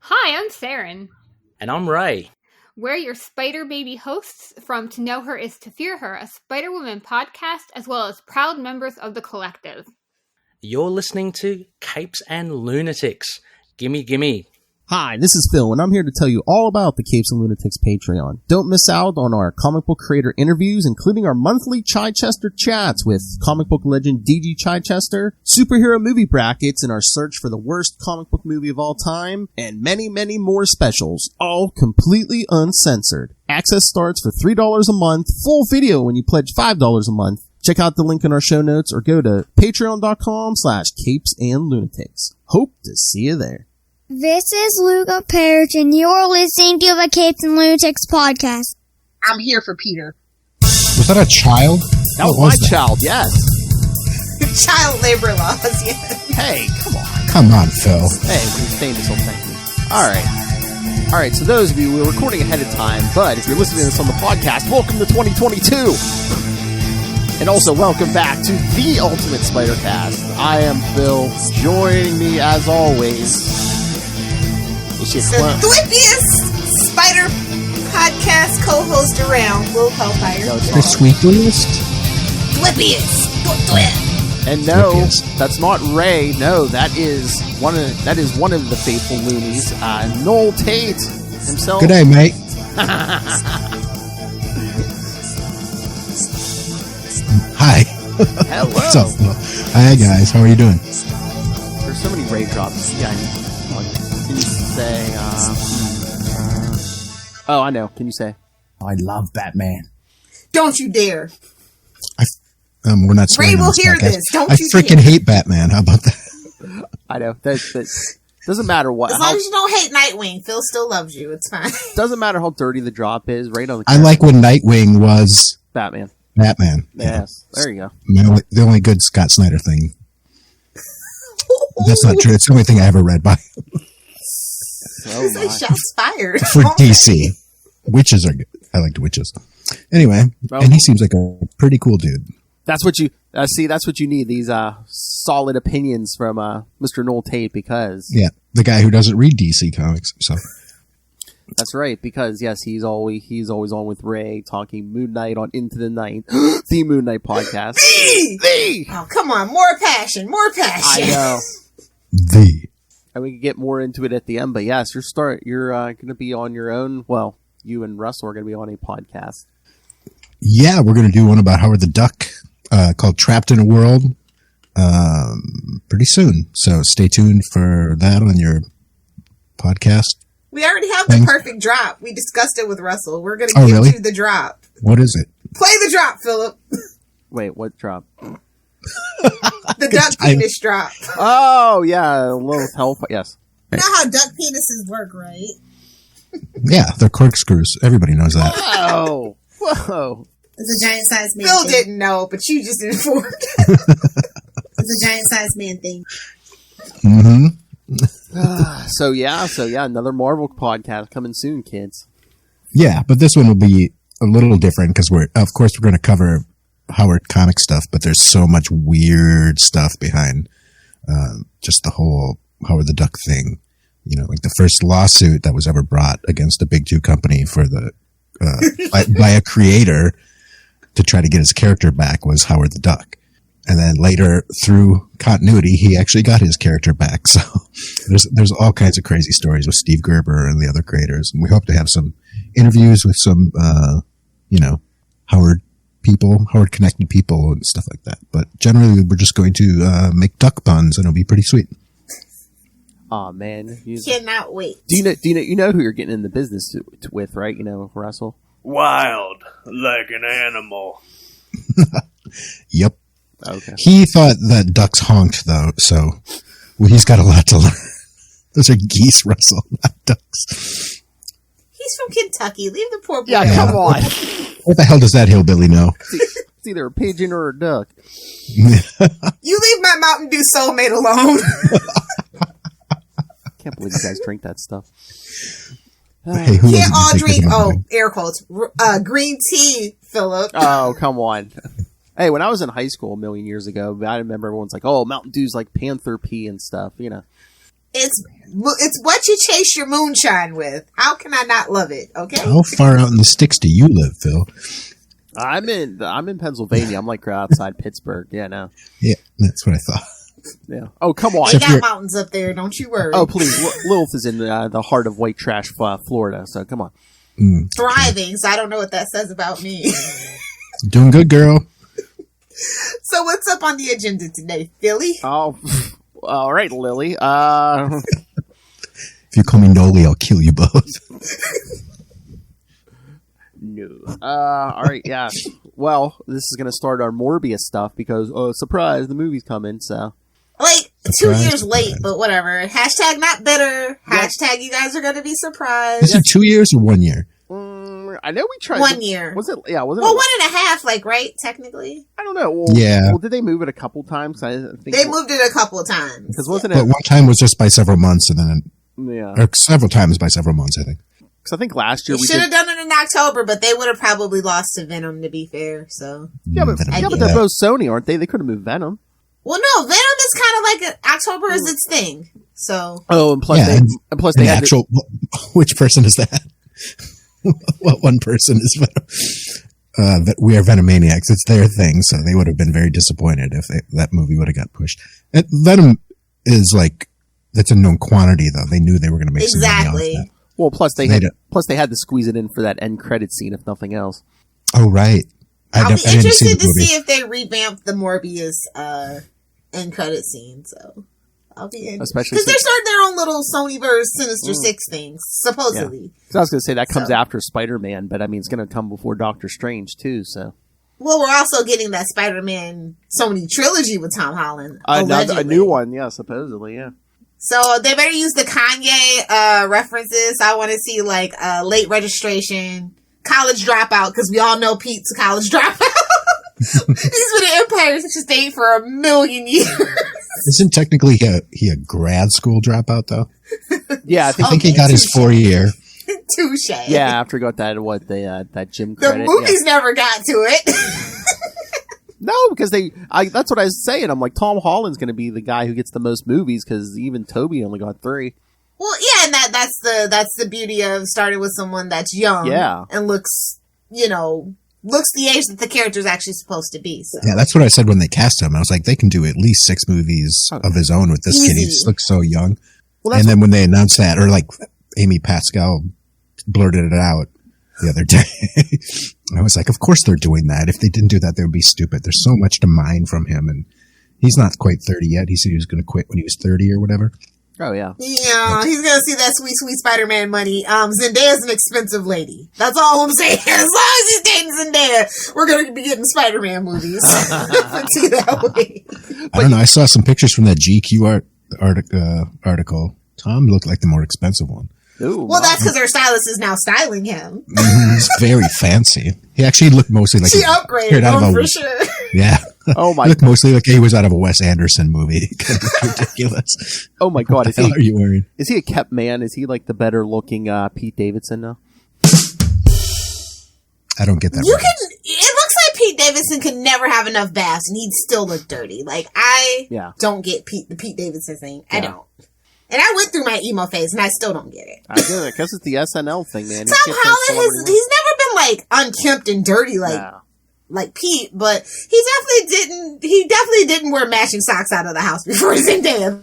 Hi, I'm Saren. And I'm Ray. We're your Spider Baby hosts from To Know Her Is to Fear Her, a Spider-Woman podcast, as well as proud members of the collective. You're listening to Capes and Lunatics. Gimme, gimme. Hi, this is Phil, and I'm here to tell you all about the Capes and Lunatics Patreon. Don't miss out on our comic book creator interviews, including our monthly Chichester chats with comic book legend D.G. Chichester, superhero movie brackets in our search for the worst comic book movie of all time, and many, many more specials, all completely uncensored. Access starts for $3 a month, full video when you pledge $5 a month. Check out the link in our show notes or go to patreon.com/capesandlunatics. Hope to see you there. This is Luca Perich, and you're listening to the Capes and Lunatics podcast. I'm here for Peter. Was that a child? That was my child, yes. Child labor laws, yes. Hey, come on. Come on, Phil. Hey, we're famous old thank you. Alright, so those of you, we're recording ahead of time, but if you're listening to this on the podcast, welcome to 2022! And also, welcome back to the Ultimate Spider-Cast. I am Phil. Joining me, as always, is your the thwippiest spider podcast co-host around, Will Hellfire. The sweetest? Thwippiest. And no, that's not Ray. No, that is one of the faithful loonies, Knol Tate himself. Good day, mate. Hi. Hello. What's up, Phil? Hi, guys. How are you doing? There's so many Ray drops. Yeah. Can you say? Oh, I know. Can you say? I love Batman. Don't you dare. We're not Ray swearing on will this hear podcast. this. Don't I you freaking dare. hate Batman. How about that? I know. That doesn't matter what. As long as you don't hate Nightwing, Phil still loves you. It's fine. Doesn't matter how dirty the drop is. Right on the. I like when Nightwing was Batman. Batman. Yes. There you go. The only good Scott Snyder thing. That's not true. It's the only thing I ever read by. Oh my. Shots fired. For DC. Witches are good. I liked witches. Anyway, and he seems like a pretty cool dude. That's what you see. That's what you need. These solid opinions from Mr. Knol Tate, because the guy who doesn't read DC comics. So that's right. Because yes, he's always on with Ray talking Moon Knight on Into the Night, the Moon Knight podcast. The. Oh, come on, more passion. I know. And we can get more into it at the end. But yes, you're going to be on your own. Well, you and Russell are going to be on a podcast. Yeah, we're going to do one about Howard the Duck called Trapped in a World pretty soon. So stay tuned for that on your podcast. We already have the perfect drop. We discussed it with Russell. We're going to give you the drop. What is it? Play the drop, Philip. Wait, what drop? The duck penis drop. Oh, yeah. A little help. Yes. You know how duck penises work, right? Yeah, they're corkscrews. Everybody knows that. Whoa. It's a giant sized man Phil thing. didn't know, but you just informed. It's a giant sized man thing. Mm-hmm. So yeah, another Marvel podcast coming soon, kids. Yeah, but this one will be a little different because we're going to cover Howard comic stuff, but there's so much weird stuff behind just the whole Howard the Duck thing. You know, like the first lawsuit that was ever brought against a big Jew company for the by a creator to try to get his character back was Howard the Duck. And then later, through continuity, he actually got his character back. So there's all kinds of crazy stories with Steve Gerber and the other creators. And we hope to have some interviews with some, Howard connected people and stuff like that. But generally, we're just going to make duck puns, and it'll be pretty sweet. Oh man, Cannot wait. Do you know who you're getting in the business with, right? You know, Russell. Wild, like an animal. Yep. Okay. He thought that ducks honked, though, so he's got a lot to learn. Those are geese, Russell, not ducks. He's from Kentucky. Leave the poor boy. Yeah, come on. What the hell does that hillbilly know? It's either a pigeon or a duck. You leave my Mountain Dew soulmate alone. Can't believe you guys drink that stuff. Hey, who Can't all drink, drink? air quotes, green tea, Philip. Oh, come on. Hey, when I was in high school a million years ago, I remember everyone's like, oh, Mountain Dew's like panther pee and stuff, you know. It's what you chase your moonshine with. How can I not love it? Okay. How far out in the sticks do you live, Phil? I'm in Pennsylvania. I'm like outside Pittsburgh. Yeah, no. Yeah, that's what I thought. Yeah. Oh, come on. They got mountains up there. Don't you worry. Oh, please. Lilith is in the heart of white trash, Florida. So come on. Thriving. So I don't know what that says about me. Doing good, girl. So what's up on the agenda today, Philly? Oh, all right, Lily. If you call me Noli, I'll kill you both. No. All right, yeah. Well, this is going to start our Morbius stuff because, surprise, the movie's coming, so. Like, Surprise, 2 years late, but whatever. Hashtag not bitter. Hashtag you guys are going to be surprised. Is it 2 years or 1 year? I know we tried. 1 year. Was it? Yeah, was it? Well, 1.5, like, right? Technically. I don't know. Well, Yeah. Well, did they move it a couple times? I think They moved it a couple of times. Because wasn't But it? one time was just by several months, and then Yeah. or several times by several months, I think. Because I think last year We we should did. have done it in October, but they would have probably lost to Venom, to be fair, so. Yeah, but they're both Sony, aren't they? They could have moved Venom. Well, no, Venom is kind of like October is its thing, so. Oh, and plus Yeah, they the had actual. Which person is that? What one person is Venom? We are Venomaniacs. It's their thing, so they would have been very disappointed if that movie would have got pushed. Venom is like that's a known quantity, though. They knew they were going to make some money off Exactly. that. Well, plus they had to squeeze it in for that end credit scene, if nothing else. Oh, right. I'll be I didn't see interested the to movie. see if they revamped the Morbius end credit scene, so. I'll be in. Especially Because they're starting their own little Sonyverse Sinister Six things, supposedly. Yeah. So I was going to say that comes So. after Spider-Man, but I mean it's going to come before Doctor Strange too. So Well, we're also getting that Spider-Man Sony trilogy with Tom Holland. a allegedly. new one, yeah, supposedly, yeah. So they better use the Kanye references. I want to see like late registration, college dropout, because we all know Pete's a college dropout. He's been in Empire State for 1,000,000 years. Isn't technically he a grad school dropout though? Yeah, I think I think he got his 4-year. Touche. yeah, after he got that that gym The credit. movies never got to it. No, because that's what I was saying. I'm like, Tom Holland's going to be the guy who gets the most movies because even Toby only got 3. Well, yeah, and that's the beauty of starting with someone that's young, Yeah. and looks the age that the character's actually supposed to be. So. Yeah, that's what I said when they cast him. I was like, they can do at least 6 movies of his own with this kid. He Easy. just looks so young. Well, And then when they announced that, or like Amy Pascal blurted it out the other day, I was like, of course they're doing that. If they didn't do that, they would be stupid. There's so much to mine from him, and he's not quite 30 yet. He said he was going to quit when he was 30 or whatever. Oh, yeah. Yeah, he's gonna see that sweet, sweet Spider-Man money. Zendaya's an expensive lady. That's all I'm saying. As long as he's dating Zendaya, we're gonna be getting Spider-Man movies. Let's see that way. I don't know. I saw some pictures from that GQ article. Tom looked like the more expensive one. Ooh, Well, that's because her stylist is now styling him. He's very fancy. He actually looked mostly like She straight upgraded out of him a- for sure. Yeah. Oh my! He looked mostly like he was out of a Wes Anderson movie. Ridiculous. Oh my God! What the hell are you wearing? Is he a kept man? Is he like the better looking Pete Davidson now? I don't get that. You right. can. It looks like Pete Davidson could never have enough baths, and he'd still look dirty. Like I don't get the Pete Davidson thing. I don't. And I went through my emo phase, and I still don't get it. I get it because it's the SNL thing, man. Tom Holland he's never been like unkempt and dirty like Pete, but he definitely didn't wear matching socks out of the house before Zendaya.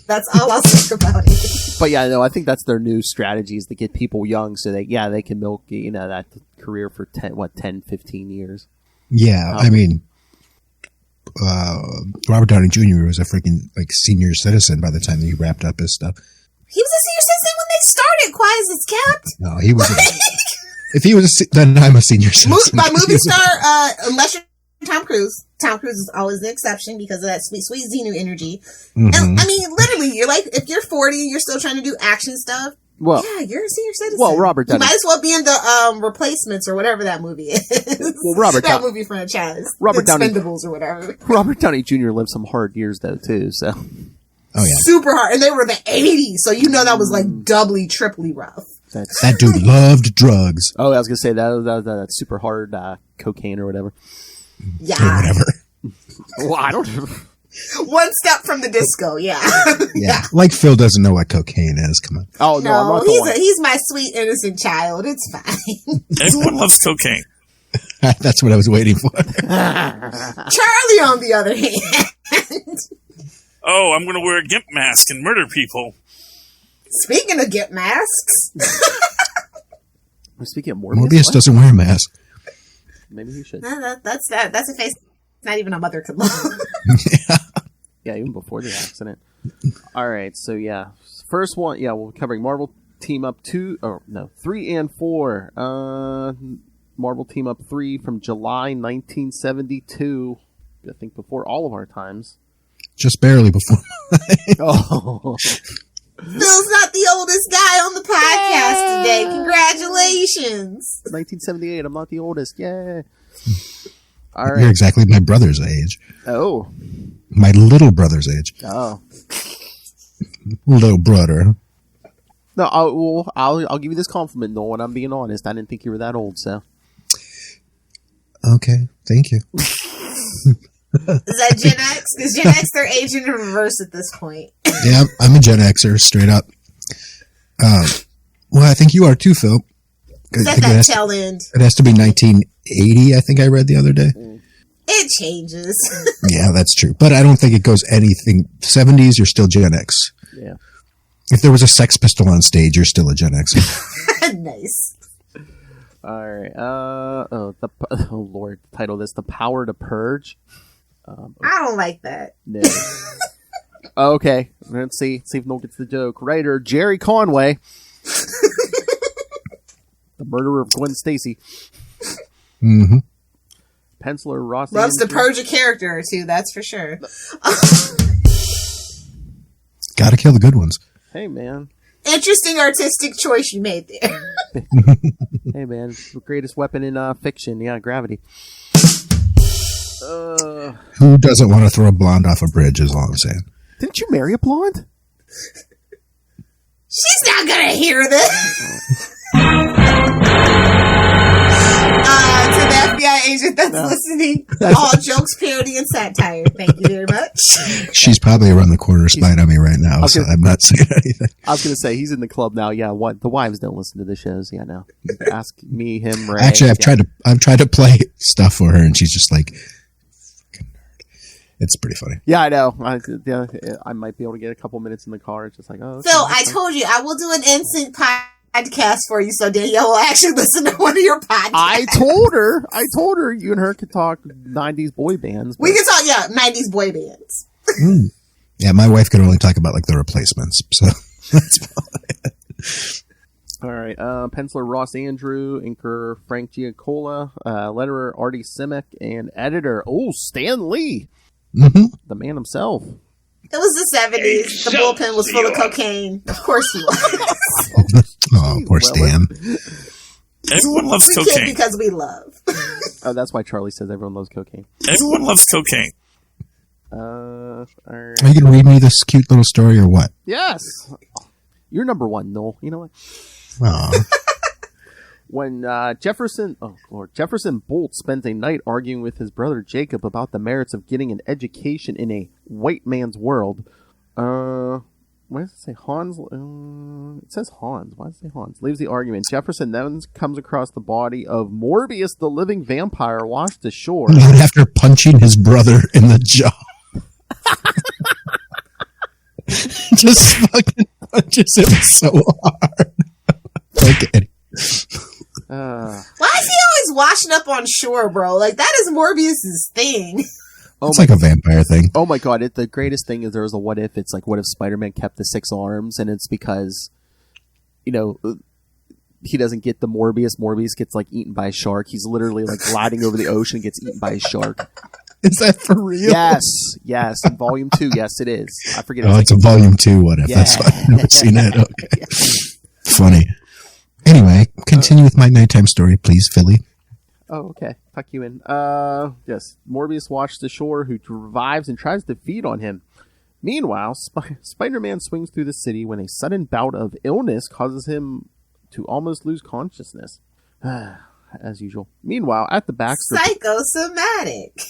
That's all I'll say about it. But yeah, no, I think that's their new strategy is to get people young so they can milk that career for 10, 15 years. Yeah, I mean, Robert Downey Jr. was a freaking like senior citizen by the time that he wrapped up his stuff. He was a senior citizen when they started. Quiet as it's kept. No, he was. If he was, then I'm a senior citizen. By movie star, unless you're Tom Cruise. Tom Cruise is always the exception because of that sweet, sweet Xenu energy. Mm-hmm. And I mean, literally, you're like, if you're 40, you're still trying to do action stuff. Well, yeah, you're a senior citizen. Well, Robert Downey. You might as well be in the Replacements or whatever that movie is. Well, that movie franchise. Robert Downey. Expendables or whatever. Robert Downey Jr. lived some hard years though too. So. Oh yeah. Super hard, and they were the 80s, so you know that was like doubly, triply rough. That dude loved drugs. Oh, I was gonna say that super hard cocaine or whatever. Yeah. Or whatever. Well, I don't know. One step from the disco, yeah. Yeah. Like Phil doesn't know what cocaine is. Come on. Oh, no, I'm not the one. He's my sweet, innocent child. It's fine. Everyone loves cocaine. That's what I was waiting for. Charlie, on the other hand. Oh, I'm going to wear a gimp mask and murder people. Speaking of gimp masks. Speaking of Morbius. Morbius doesn't wear a mask. Maybe he should. That's a face not even a mother could love. Yeah, even before the accident. All right, so yeah. First one, yeah, we're covering Marvel Team Up 3 and 4. Marvel Team Up 3 from July 1972. I think before all of our times. Just barely before. Oh. Phil's not the oldest guy on the podcast today. Congratulations. 1978. I'm not the oldest. Yay. All right. You're exactly my brother's age. Oh. My little brother's age. Oh. Little brother. No, I'll give you this compliment, though, when I'm being honest. I didn't think you were that old, so. Okay. Thank you. Is that Gen X? Because Gen X, they're aging in reverse at this point. Yeah, I'm a Gen Xer, straight up. Well, I think you are too, Phil. Is that tail end? It has to be 1980, I think I read the other day. It changes. Yeah, that's true. But I don't think it goes anything. 70s, you're still Gen X. Yeah. If there was a Sex Pistol on stage, you're still a Gen Xer. Nice. All right. Oh, Lord. The title of this, The Power to Purge. I don't like that. No. Okay. Let's see if Noel gets the joke. Writer Jerry Conway. The murderer of Gwen Stacy. Mm-hmm. Penciler Ross Loves to Andrew. purge a character or two, that's for sure. Gotta kill the good ones. Hey, man. Interesting artistic choice you made there. Hey, man. The greatest weapon in fiction. Yeah, gravity. Who doesn't want to throw a blonde off a bridge, is all I'm saying. Didn't you marry a blonde? She's not gonna hear this. To the FBI agent that's listening, all jokes, parody, and satire. Thank you very much. She's probably around the corner spying on me right now, so I'm not saying anything. I was going to say, he's in the club now. Yeah, what? The wives don't listen to the shows. Yeah, no. Ask me, him, Ray. Actually, I've tried to play stuff for her, and she's just like, fucking nerd. It's pretty funny. Yeah, I know. I might be able to get a couple minutes in the car. It's just like, oh. Okay, Phil, I told you, I will do an NSYNC podcast for you, so Danielle will actually listen to one of your podcasts. I told her you and her could talk 90s boy bands. We can talk, 90s boy bands. Yeah, my wife could only talk about like the Replacements, so that's fine. All right, penciler Ross Andrew, inker Frank Giacola, letterer Artie Simic, and editor Stan Lee, the man himself. It was the 70s. The bullpen was full of cocaine. Of course he was. Oh, poor Stan. Everyone loves we cocaine. Because we love. Oh, that's why Charlie says everyone loves cocaine. Everyone loves cocaine. All right. Are you going to read me this cute little story or what? Yes. You're number one, Noel. You know what? Aw. When Jefferson Bolt spends a night arguing with his brother Jacob about the merits of getting an education in a white man's world. Why does it say Hans? It says Hans. Why does it say Hans? Leaves the argument. Jefferson then comes across the body of Morbius, the living vampire, washed ashore. Not after punching his brother in the jaw. Just fucking punches him so hard. Okay. Why is he always washing up on shore, bro? Like, that is Morbius's thing. It's like a vampire thing. Oh my god, the greatest thing is there was a what if. It's like, what if Spider-Man kept the 6 arms, and it's because, he doesn't get the Morbius. Morbius gets, like, eaten by a shark. He's literally, like, gliding over the ocean and gets eaten by a shark. Is that for real? Yes. In volume 2, yes, it is. I forget. It's a volume 2 what if. Yeah. That's why I've never seen it. Okay. Yeah. Funny. Anyway, continue with my nighttime story, please, Philly. Oh, okay. Tuck you in. Yes. Morbius washes ashore, who revives and tries to feed on him. Meanwhile, Spider-Man swings through the city when a sudden bout of illness causes him to almost lose consciousness. As usual. Meanwhile, at the Baxter... Psychosomatic.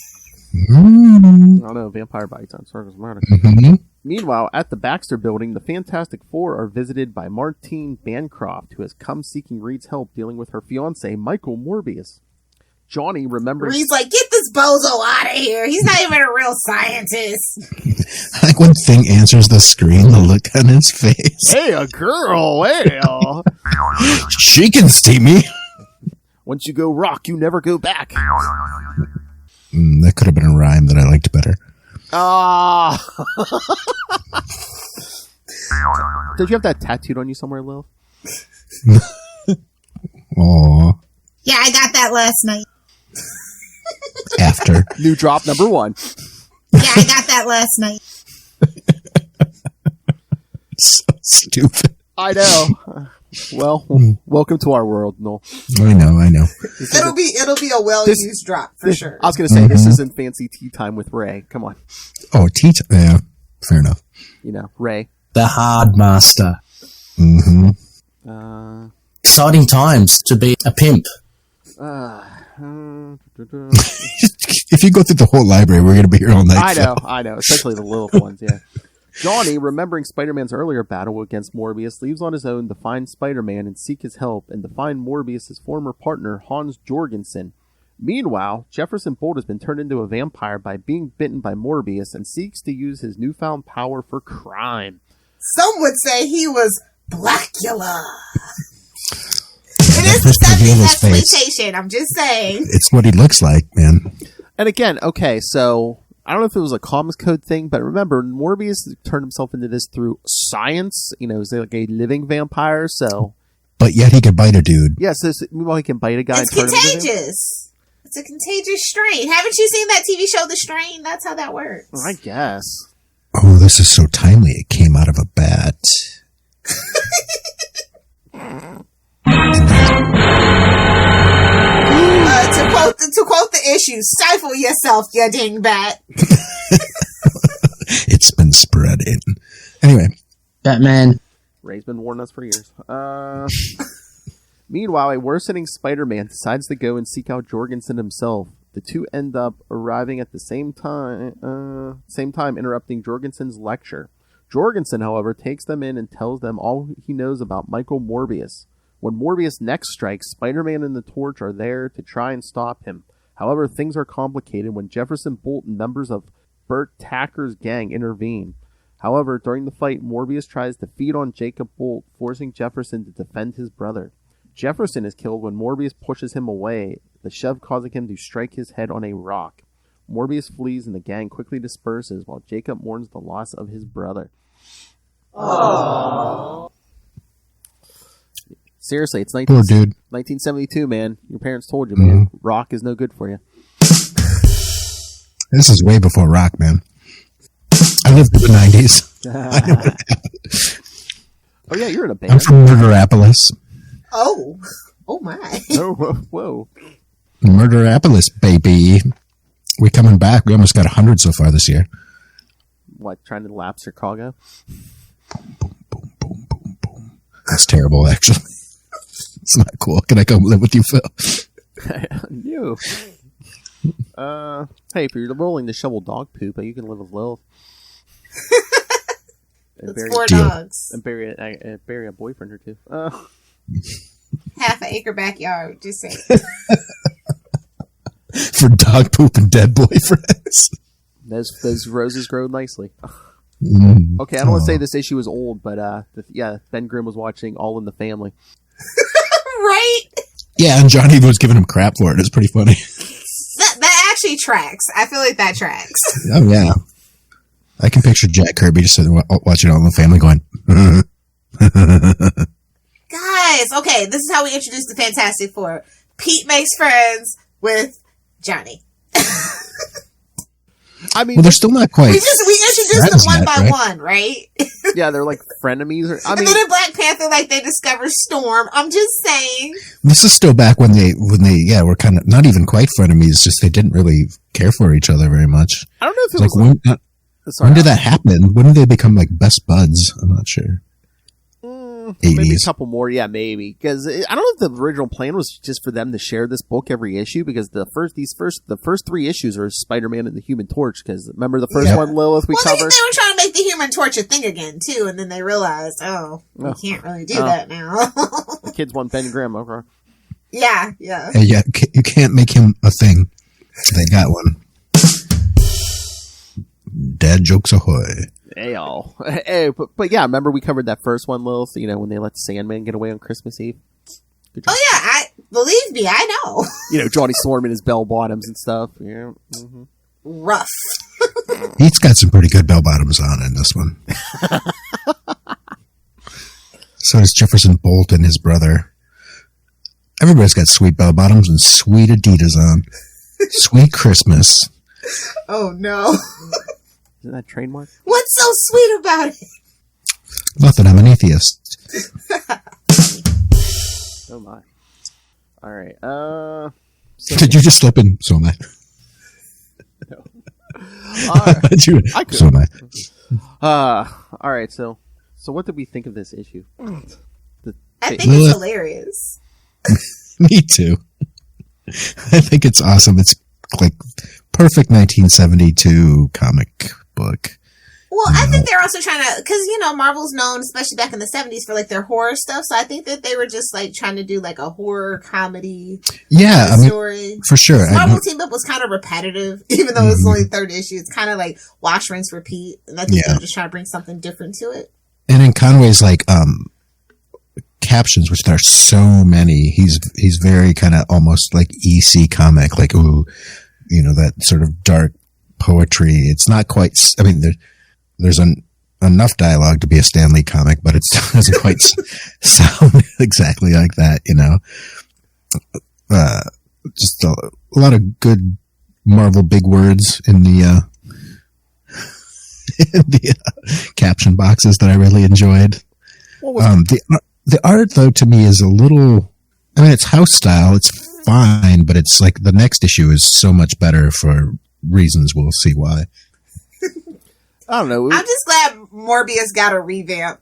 Mm-hmm. I don't know, vampire bites on Circus Murder. Mm-hmm. Meanwhile, at the Baxter building, the Fantastic Four are visited by Martine Bancroft, who has come seeking Reed's help dealing with her fiancé, Michael Morbius. Johnny remembers... Reed's like, get this bozo out of here. He's not even a real scientist. I like when Thing answers the screen, the look on his face. Hey, a girl, well. She can see me. Once you go rock, you never go back. That could have been a rhyme that I liked better. Ah. Did you have that tattooed on you somewhere, Lil? Aw. Yeah, I got that last night. After. New drop number 1. Yeah, I got that last night. So stupid. I know. Well, welcome to our world, Noel. I know. It'll be a well-used drop for sure. I was going to say, this isn't fancy tea time with Ray. Come on. Oh, yeah, fair enough. You know, Ray. The Hard Master. Mm-hmm. Exciting times to be a pimp. If you go through the whole library, we're going to be here all night. I know, especially the Lilith ones, yeah. Johnny, remembering Spider-Man's earlier battle against Morbius, leaves on his own to find Spider-Man and seek his help, and to find Morbius' former partner, Hans Jorgensen. Meanwhile, Jefferson Bolt has been turned into a vampire by being bitten by Morbius and seeks to use his newfound power for crime. Some would say he was Blackula. It is the 70s exploitation, I'm just saying. It's what he looks like, man. And again, okay, so... I don't know if it was a comms code thing, but remember, Morbius turned himself into this through science. You know, he's like a living vampire, so... But yet he could bite a dude. Yes, meanwhile he can bite a guy. It's contagious. It's a contagious strain. Haven't you seen that TV show, The Strain? That's how that works. I guess. Oh, this is so timely. It came out of a bat. To quote the issue, stifle yourself, you dingbat. It's been spread in. Anyway. Batman. Ray's been warning us for years. Meanwhile, a worsening Spider-Man decides to go and seek out Jorgensen himself. The two end up arriving at the same time interrupting Jorgensen's lecture. Jorgensen, however, takes them in and tells them all he knows about Michael Morbius. When Morbius next strikes, Spider-Man and the Torch are there to try and stop him. However, things are complicated when Jefferson Bolt and members of Burt Tacker's gang intervene. However, during the fight, Morbius tries to feed on Jacob Bolt, forcing Jefferson to defend his brother. Jefferson is killed when Morbius pushes him away, the shove causing him to strike his head on a rock. Morbius flees and the gang quickly disperses while Jacob mourns the loss of his brother. Aww. Seriously, it's Poor dude. 1972, man. Your parents told you, man. Rock is no good for you. This is way before rock, man. I lived in the 90s. I know what happened. Oh, yeah, you're in a band. I'm from Murderapolis. Oh my. Oh, whoa. Murderapolis, baby. We coming back. We almost got 100 so far this year. What, trying to lap Chicago? Boom, boom, boom, boom, boom, boom. That's terrible, actually. It's not cool. Can I come live with you, Phil? No. Hey, if you're willing to shovel dog poop, you can live with Lilith. It's 4 dogs. And bury a boyfriend or two. Half an acre backyard, just saying. For dog poop and dead boyfriends. Those roses grow nicely. Mm. Okay, I don't want to say this issue is old, but Ben Grimm was watching All in the Family. Right? Yeah, and Johnny was giving him crap for it. It's pretty funny. That actually tracks. I feel like that tracks. Oh, yeah. I can picture Jack Kirby just sitting watching All in the Family going, Guys, okay, this is how we introduce the Fantastic Four. Pete makes friends with Johnny. I mean, well, they're still not quite. We introduced them one by one, right? Yeah, they're like frenemies. And then in Black Panther, like they discover Storm. I'm just saying. This is still back when they were kind of not even quite frenemies. Just they didn't really care for each other very much. I don't know if it was when did that happen? When did they become like best buds? I'm not sure. 80s. a couple more. Yeah, maybe. Because I don't know if the original plan was just for them to share this book every issue, because the first 3 issues are Spider-Man and the Human Torch. Because remember the first one, Lilith, we covered? They were trying to make the Human Torch a thing again, too, and then they realized, we can't really do that now. The kids want Ben Grimm, okay. Yeah. Hey, yeah, you can't make him a thing. They got one. Dad jokes ahoy. Hey, y'all. Hey, but yeah, remember we covered that first one, Lilith, when they let Sandman get away on Christmas Eve? Oh, yeah, believe me, I know. Johnny Storm in his bell bottoms and stuff. Yeah. Mm-hmm. Rough. He's got some pretty good bell bottoms on in this one. So does Jefferson Bolt and his brother. Everybody's got sweet bell bottoms and sweet Adidas on. Sweet Christmas. Oh, no. Isn't that trademark? What's so sweet about it? Nothing, I'm an atheist. Oh, my. All right. Did you just slip in? So am I. No. I could. So am I. All right, so what did we think of this issue? I think it's hilarious. Me too. I think it's awesome. It's like perfect 1972 comic book. Well, I think they're also trying to, because, Marvel's known, especially back in the 70s, for, their horror stuff. So I think that they were just, trying to do, a horror comedy story. For sure. Marvel Team Up was kind of repetitive, even though it's only the 3rd issue. It's kind of like wash, rinse, repeat. And I think they're just trying to bring something different to it. And in Conway's, captions, which there are so many, he's very kind of almost like EC comic, that sort of dark poetry. It's not quite, there's enough dialogue to be a Stan Lee comic, but it doesn't quite sound exactly like that, just a lot of good Marvel big words in the caption boxes that I really enjoyed. The art, though, to me is a little, it's house style, it's fine, but it's the next issue is so much better for reasons we'll see why. I don't know. I'm just glad Morbius got a revamp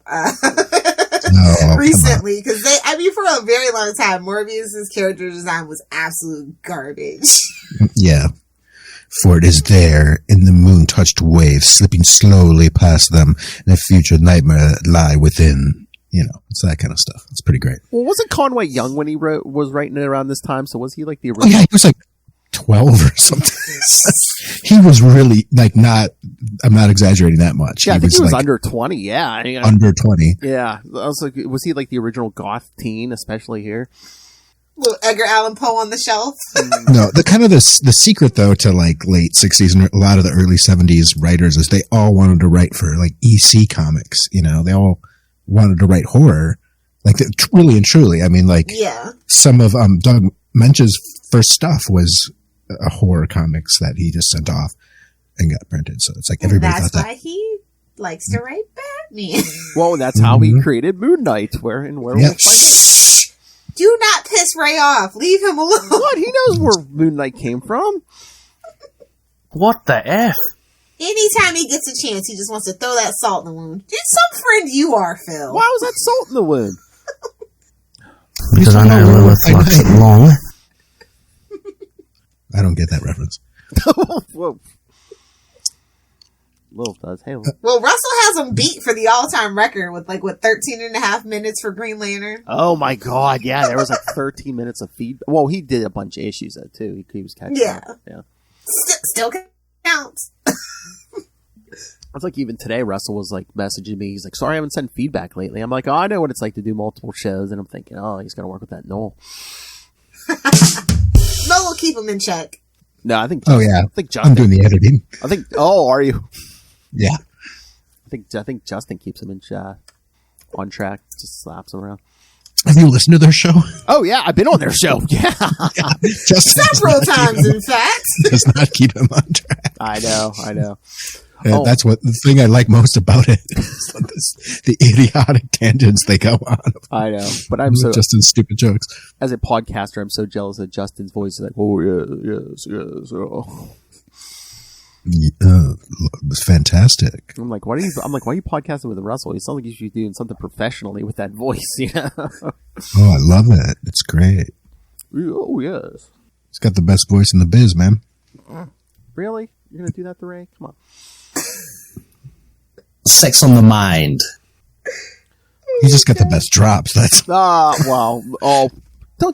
recently, because for a very long time, Morbius's character design was absolute garbage. Yeah. For it is there, in the moon-touched waves, slipping slowly past them, and a future nightmare lie within. It's that kind of stuff. It's pretty great. Well, wasn't Conway young when he was writing it around this time? So was he the original? Oh, yeah, he was 12 or something. He was really not. I'm not exaggerating that much. Yeah, I think he was under 20. Yeah, under 20. Yeah, I was was he the original goth teen, especially here? Little Edgar Allan Poe on the shelf. No, the secret though to late 60s and a lot of the early 70s writers is they all wanted to write for EC comics. They all wanted to write horror, really and truly. Some of Doug Mench's first stuff was horror comics that he just sent off and got printed. So it's everybody thought that. That's why he likes to write Batman. Well, that's how he created Moon Knight, where we'll find it. Do not piss Ray off. Leave him alone. What? He knows where Moon Knight came from. What the F? Anytime he gets a chance, he just wants to throw that salt in the wound. You're some friend you are, Phil. Why was that salt in the wound? Because I know Lilith likes it long. I don't get that reference. Whoa. Lilith does. Hey, Lilith. Well, Russell has him beat for the all-time record with 13 and a half minutes for Green Lantern. Oh my God! Yeah, there was 13 minutes of feed. Well, he did a bunch of issues though too. He was catching. Yeah. Up. Yeah. Still counts. It's even today, Russell was messaging me. He's sorry I haven't sent feedback lately. I'm oh, I know what it's like to do multiple shows. And I'm thinking, oh, he's got to work with that Knol. Knol will keep him in check. No, I think. Oh, yeah. I think Justin. I'm doing the editing. I think. Oh, are you? Yeah. I think Justin keeps him in on track. Just slaps him around. Have you listened to their show? Oh, yeah. I've been on their show. Yeah. Several times, in fact. Does not keep him on track. I know. That's what the thing I like most about it is the idiotic tangents they go on. I know, but I'm so Justin's stupid jokes. As a podcaster, I'm so jealous that Justin's voice is oh yes. Oh. It was fantastic. I'm like, why are you podcasting with Russell? You sound like you should be doing something professionally with that voice, you know? Oh, I love it. It's great. Oh, yes. He's got the best voice in the biz, man. Really? You're going to do that to Ray? Come on. Sex on the mind. He's just got the best drops. That's don't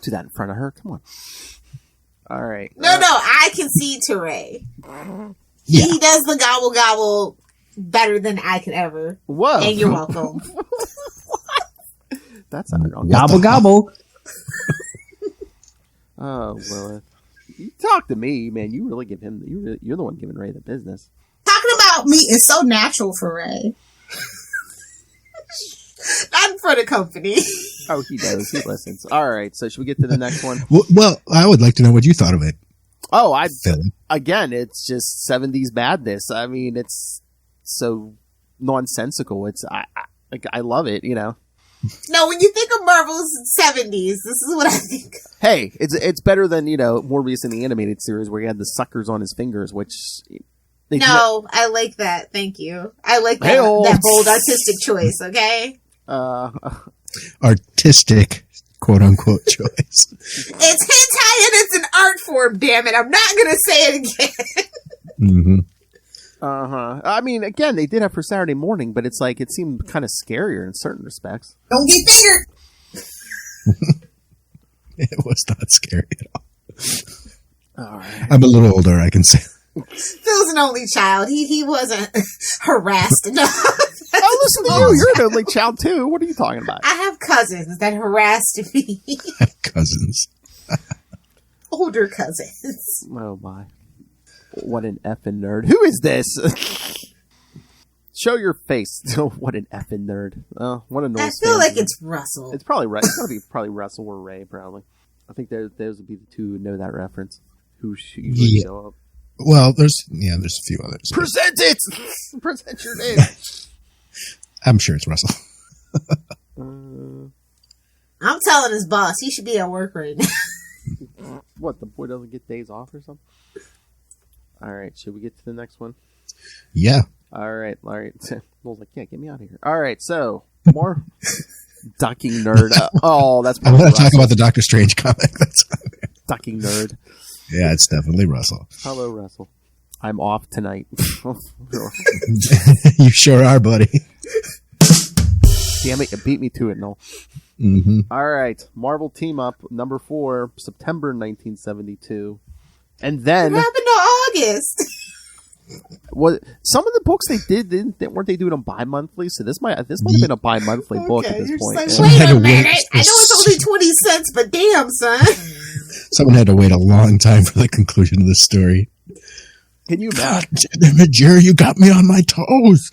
do that in front of her. Come on. All right. No, I concede to Ray. Yeah. He does the gobble gobble better than I could ever. Whoa. And you're welcome. That's not wrong. Gobble gobble. Oh, Lilith. You talk to me, man. You really give him. You're the one giving Ray the business. Talking about me is so natural for Ray. Not in front of company. Oh, he does. He listens. All right. So should we get to the next one? Well, I would like to know what you thought of it. Oh, Philly. Again, it's just 70s madness. I mean, it's so nonsensical. I love it, you know. No, when you think of Marvel's 70s, this is what I think. Hey, it's better than, you know, Morbius in the animated series where he had the suckers on his fingers, which... I like that. Thank you. I like that bold artistic choice, okay? Artistic, quote-unquote, choice. It's hentai and it's an art form, damn it. I'm not going to say it again. Mm-hmm. Uh-huh. I mean, again, they did have for Saturday morning, but it's like, it seemed kind of scarier in certain respects. Don't get fingered. It was not scary at all. All right. I'm a little older, I can say. Phil's an only child. He wasn't harassed enough. Oh, listen to you. You're an only child, too. What are you talking about? I have cousins that harassed me. Cousins. Older cousins. Oh, my. What an effing nerd. Who is this? Show your face. What an effing nerd. What a noise. I feel like it's Russell. It's probably right. It's going to be probably Russell or Ray, probably. I think those would be the two who know that reference. Who usually show up. Well, there's a few others. Present it! Present your name. I'm sure it's Russell. I'm telling his boss he should be at work right now. What, the boy doesn't get days off or something? All right, should we get to the next one? Yeah. All right. Will's like, yeah, get me out of here. All right, so more ducking nerd. That's I want to talk about the Doctor Strange comic. That's ducking nerd. Yeah, it's definitely Russell. Hello, Russell. I'm off tonight. You sure are, buddy. Damn it, you beat me to it, Noel. Mm-hmm. All right, Marvel Team Up, number 4, September 1972. And then... What happened to August? Some of the books they weren't they doing them bi-monthly? So this might have been a bi-monthly book at this point. Like, wait a minute. I know it's only 20 cents, but damn, son. Someone had to wait a long time for the conclusion of the story. Can you imagine? God, Jerry, you got me on my toes.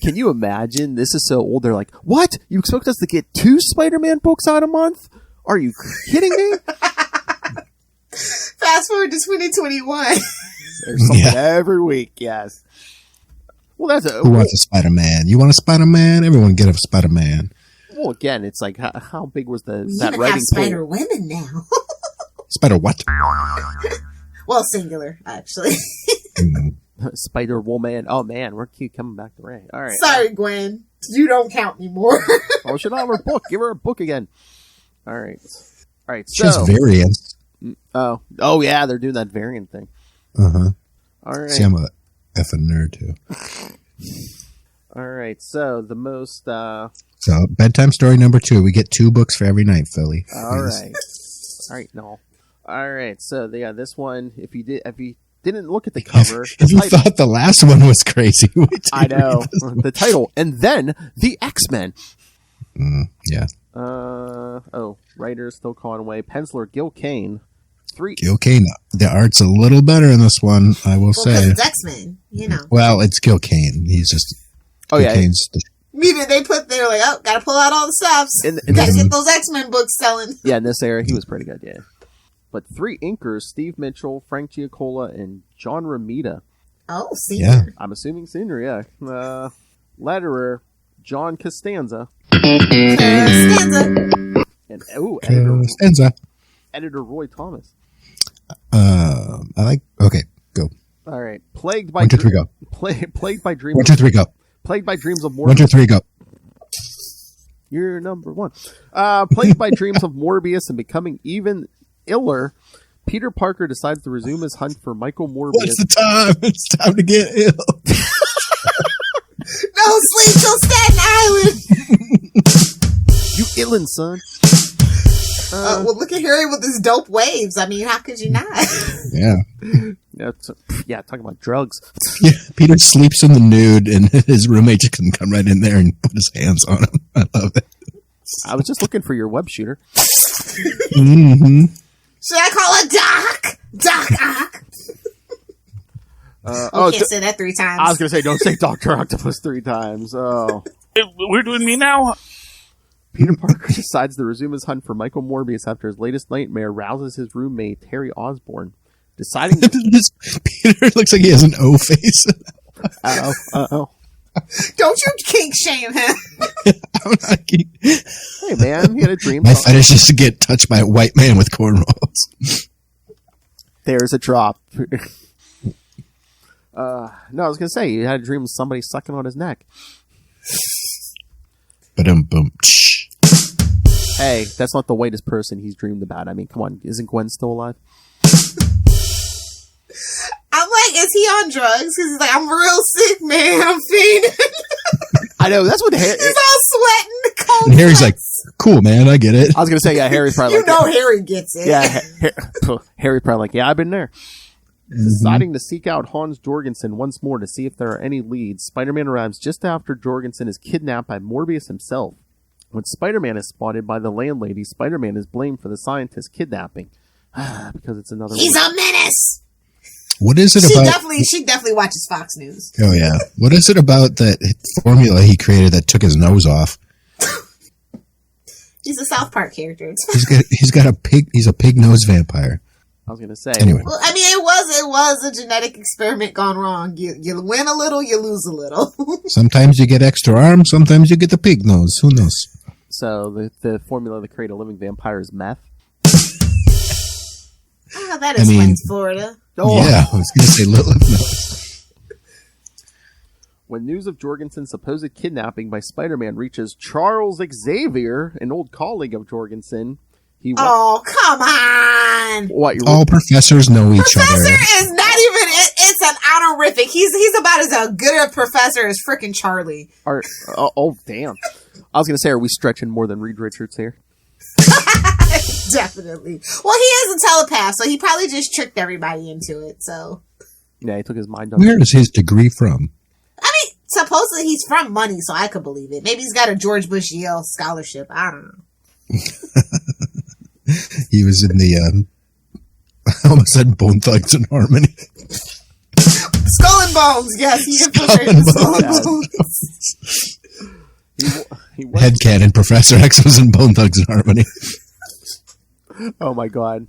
Can you imagine? This is so old. They're like, what? You expect us to get 2 Spider-Man books out a month? Are you kidding me? Fast forward to 2021. There's something every week, yes. Well, who wants a Spider-Man? You want a Spider-Man? Everyone get a Spider-Man. Well, again, it's like, how big was that even writing have Spider Women now. Spider what? Well, singular, actually. Spider Woman. Oh man, we're coming back to Ray. All right. Sorry, Gwen. You don't count anymore. Oh, should I have her book? Give her a book again. All right. She has variants. Oh yeah, they're doing that variant thing. Uh-huh. All right. See, I'm a effing nerd too. All right. So the most. So bedtime story number 2. We get 2 books for every night, Philly. All right. All right. No. All right. So yeah, this one. If you didn't look at the cover, if you thought the last one was crazy, I know the title, and then the X-Men. Yeah. Writer still Conway, penciler Gil Kane. Gil Kane. The art's a little better in this one, I will say. It's X-Men, you know. Well, it's Gil Kane. He's just. Maybe they they're like, oh, gotta pull out all the stops. Gotta get those X-Men books selling. Yeah, in this era, he was pretty good, yeah. But 3 inkers, Steve Mitchell, Frank Giacola, and John Romita. Oh, senior. Yeah. I'm assuming senior, yeah. Letterer, John Costanza. And, editor Roy Thomas. Okay, go. All right. Plagued by 1, 2, 3, go. Plagued by dreams. 1, 2, 3, go. Plagued by dreams of Morbius. 1, 2, 3, go. You're number one. Plagued by dreams of Morbius and becoming even iller, Peter Parker decides to resume his hunt for Michael Morbius. What's the time? It's time to get ill. No sleep till Staten Island. You illin', son. Well, look at Harry with his dope waves. I mean, how could you not? Yeah. Yeah, talking about drugs. Yeah, Peter sleeps in the nude, and his roommate just can come right in there and put his hands on him. I love it. I was just looking for your web shooter. Mm-hmm. Should I call it Doc? Doc Ock. Can't say that 3 times. I was going to say, don't say Dr. Octopus 3 times. Oh. We're doing me now? Peter Parker decides to resume his hunt for Michael Morbius after his latest nightmare rouses his roommate, Harry Osborn. Deciding Peter looks like he has an O face. Uh-oh. Don't you kink shame him. I'm not kidding. Hey, man, he had a dream. My fetish is to get touched by a white man with cornrows. There's a drop. No, I was going to say, he had a dream of somebody sucking on his neck. Boom. Hey, that's not the whitest person he's dreamed about. I mean, come on, isn't Gwen still alive? I'm like, is he on drugs? Because he's like, I'm real sick, man. I'm fainting. I know, that's what Harry... He's all sweating. And Harry's like, cool, man, I get it. I was going to say, yeah, Harry's probably you know Harry gets it. Yeah, Harry's probably like, yeah, I've been there. Mm-hmm. Deciding to seek out Hans Jorgensen once more to see if there are any leads, Spider-Man arrives just after Jorgensen is kidnapped by Morbius himself. When Spider-Man is spotted by the landlady, Spider-Man is blamed for the scientist's kidnapping. Because it's another... He's a menace! What is it about... She definitely watches Fox News. Oh, yeah. What is it about that formula he created that took his nose off? He's a South Park character. He's got a pig... He's a pig-nosed vampire. I was going to say... Anyway. Well, I mean, it was a genetic experiment gone wrong. You win a little, you lose a little. Sometimes you get extra arms, sometimes you get the pig nose. Who knows? So the formula to create a living vampire is meth? Oh, that explains Florida. Oh. Yeah, I was going to say Lilith knows. When news of Jorgensen's supposed kidnapping by Spider-Man reaches Charles Xavier, an old colleague of Jorgensen, oh, come on! What? All professors know each other. Professor is not even... It's an honorific. He's about as good a professor as frickin' Charlie. Oh, damn. I was going to say, are we stretching more than Reed Richards here? Definitely. Well, he is a telepath, so he probably just tricked everybody into it, so... Yeah, he took his mind. Where is his degree from? I mean, supposedly he's from money, so I could believe it. Maybe he's got a George Bush Yale scholarship. I don't know. He was in the... I almost said Bone Thugs and Harmony. Skull and Bones, yes. He infiltrated Skull and Bones. Headcanon, Professor X was in Bone Thugs and Harmony. Oh my god.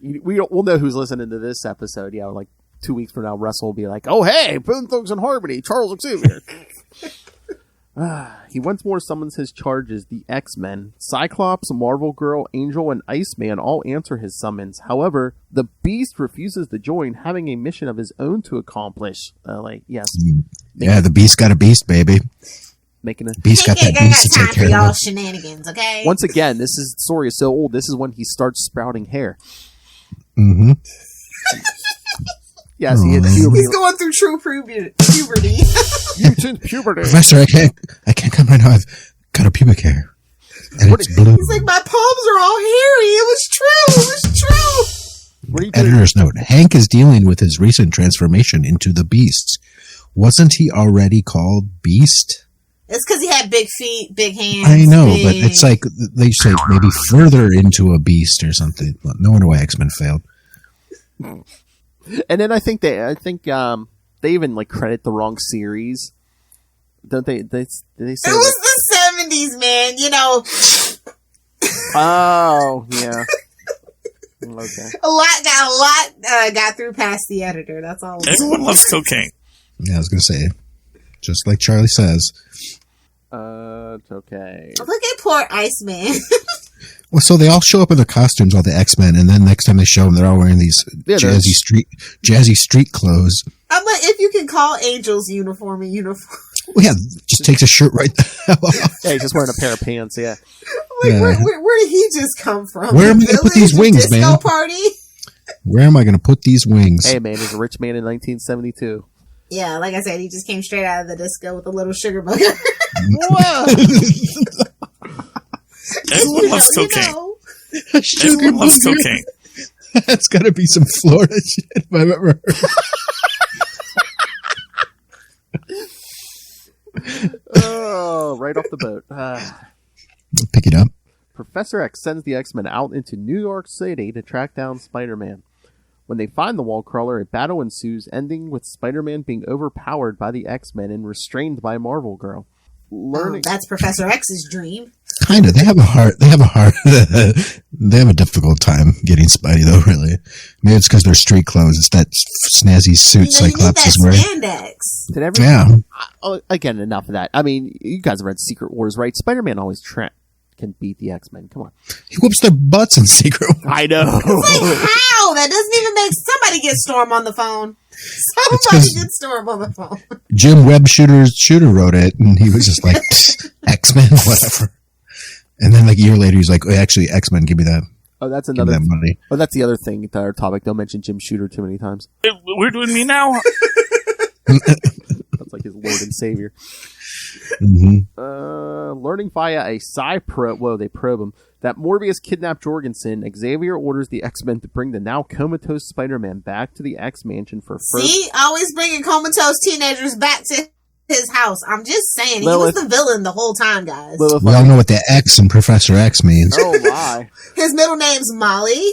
We'll know who's listening to this episode. Yeah, like 2 weeks from now, Russell will be like, oh hey, Bone Thugs and Harmony, Charles Xavier. He once more summons his charges, the X-Men. Cyclops, Marvel Girl, Angel, and Iceman all answer his summons. However, the Beast refuses to join, having a mission of his own to accomplish. Yes. Yeah, the Beast got a beast, baby. Making a Beast got that beast to take care of. Y'all shenanigans, okay? Once again, this story is so old. This is when he starts sprouting hair. Mm-hmm. Yes, he hits puberty. He's going through true puberty. Mutant puberty. Professor, I can't come right now. I've got a pubic hair. And it's blue. He's like, my palms are all hairy. It was true. What are you doing? Editor's note. Hank is dealing with his recent transformation into the Beast. Wasn't he already called Beast? It's because he had big feet, big hands. I know, but it's like they say maybe further into a beast or something. Well, no wonder why X-Men failed. And then I think they even like credit the wrong series. Don't they? They say it was the 70s, man. You know. Oh yeah. Okay. A lot got through past the editor. That's all. Everyone loves cocaine. Yeah, I was gonna say, just like Charlie says. It's okay. Look at poor Iceman. Well, so they all show up in their costumes, all the X-Men, and then next time they show them, they're all wearing these jazzy street clothes. I'm like, if you can call Angel's uniform a uniform. Well, yeah, just takes a shirt right the hell off. Yeah, he's just wearing a pair of pants, yeah. Like, yeah. Where did he just come from? Where am I going to put these wings, man? Party? Where am I going to put these wings? Hey, man, he's a rich man in 1972. Yeah, like I said, he just came straight out of the disco with a little sugar booger. Whoa! Everyone loves cocaine. Everyone loves cocaine. That's got to be some Florida shit if I've ever heard. Oh, right off the boat. Pick it up. Professor X sends the X-Men out into New York City to track down Spider-Man. When they find the wall crawler, a battle ensues, ending with Spider-Man being overpowered by the X-Men and restrained by Marvel Girl. That's Professor X's dream. Kind of. They have a difficult time getting Spidey, though, really. Maybe it's because they're street clothes. It's that snazzy suit Cyclops is wearing. Yeah. Again, enough of that. I mean, you guys have read Secret Wars, right? Spider-Man always can beat the X-Men. Come on. He whoops their butts in Secret Wars. I know. It's like, how? That doesn't even make... Somebody get Storm on the phone. Somebody get Storm on the phone. Jim Webb Shooter wrote it, and he was just like, X-Men, whatever. And then like a year later, he's like, actually, X-Men, give me that. Oh, that's another. That money. Oh, that's the other thing. Our topic. Don't mention Jim Shooter too many times. We're doing me now. That's like his Lord and Savior. Mm-hmm. Learning via a psi probe. Whoa, they probe him. That Morbius kidnapped Jorgensen. Xavier orders the X-Men to bring the now comatose Spider-Man back to the X-Mansion for first. See, always bringing comatose teenagers back to his house. I'm just saying, Lilith. He was the villain the whole time, guys. Lilith, we all know what the X in Professor X means. Oh my! His middle name's Molly.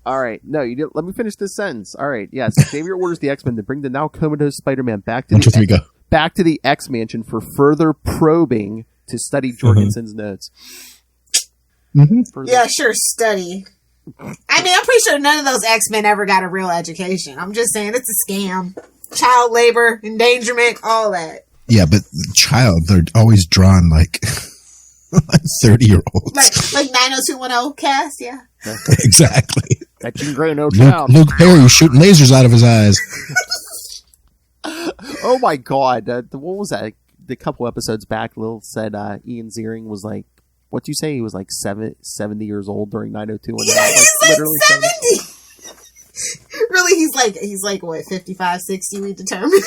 All right, no, you didn't. Let me finish this sentence. All right, yes, Xavier orders the X-Men to bring the now comatose Spider-Man back to back to the X-Mansion for further probing to study Jorgensen's notes. Mm-hmm. Yeah, sure, study. I mean, I'm pretty sure none of those X-Men ever got a real education. I'm just saying, it's a scam. Child labor, endangerment, all that. Yeah, but they're always drawn like 30-year-olds. Like 90210 cast, yeah. Exactly. That Jean Grey, no child. Luke Perry shooting lasers out of his eyes. Oh my god. What was that? The couple episodes back, Lil said Ian Ziering was like, what'd you say? He was like 70 years old during 90210. Yeah, he's like literally 70. Really, he's like what, 55, 60, we determined.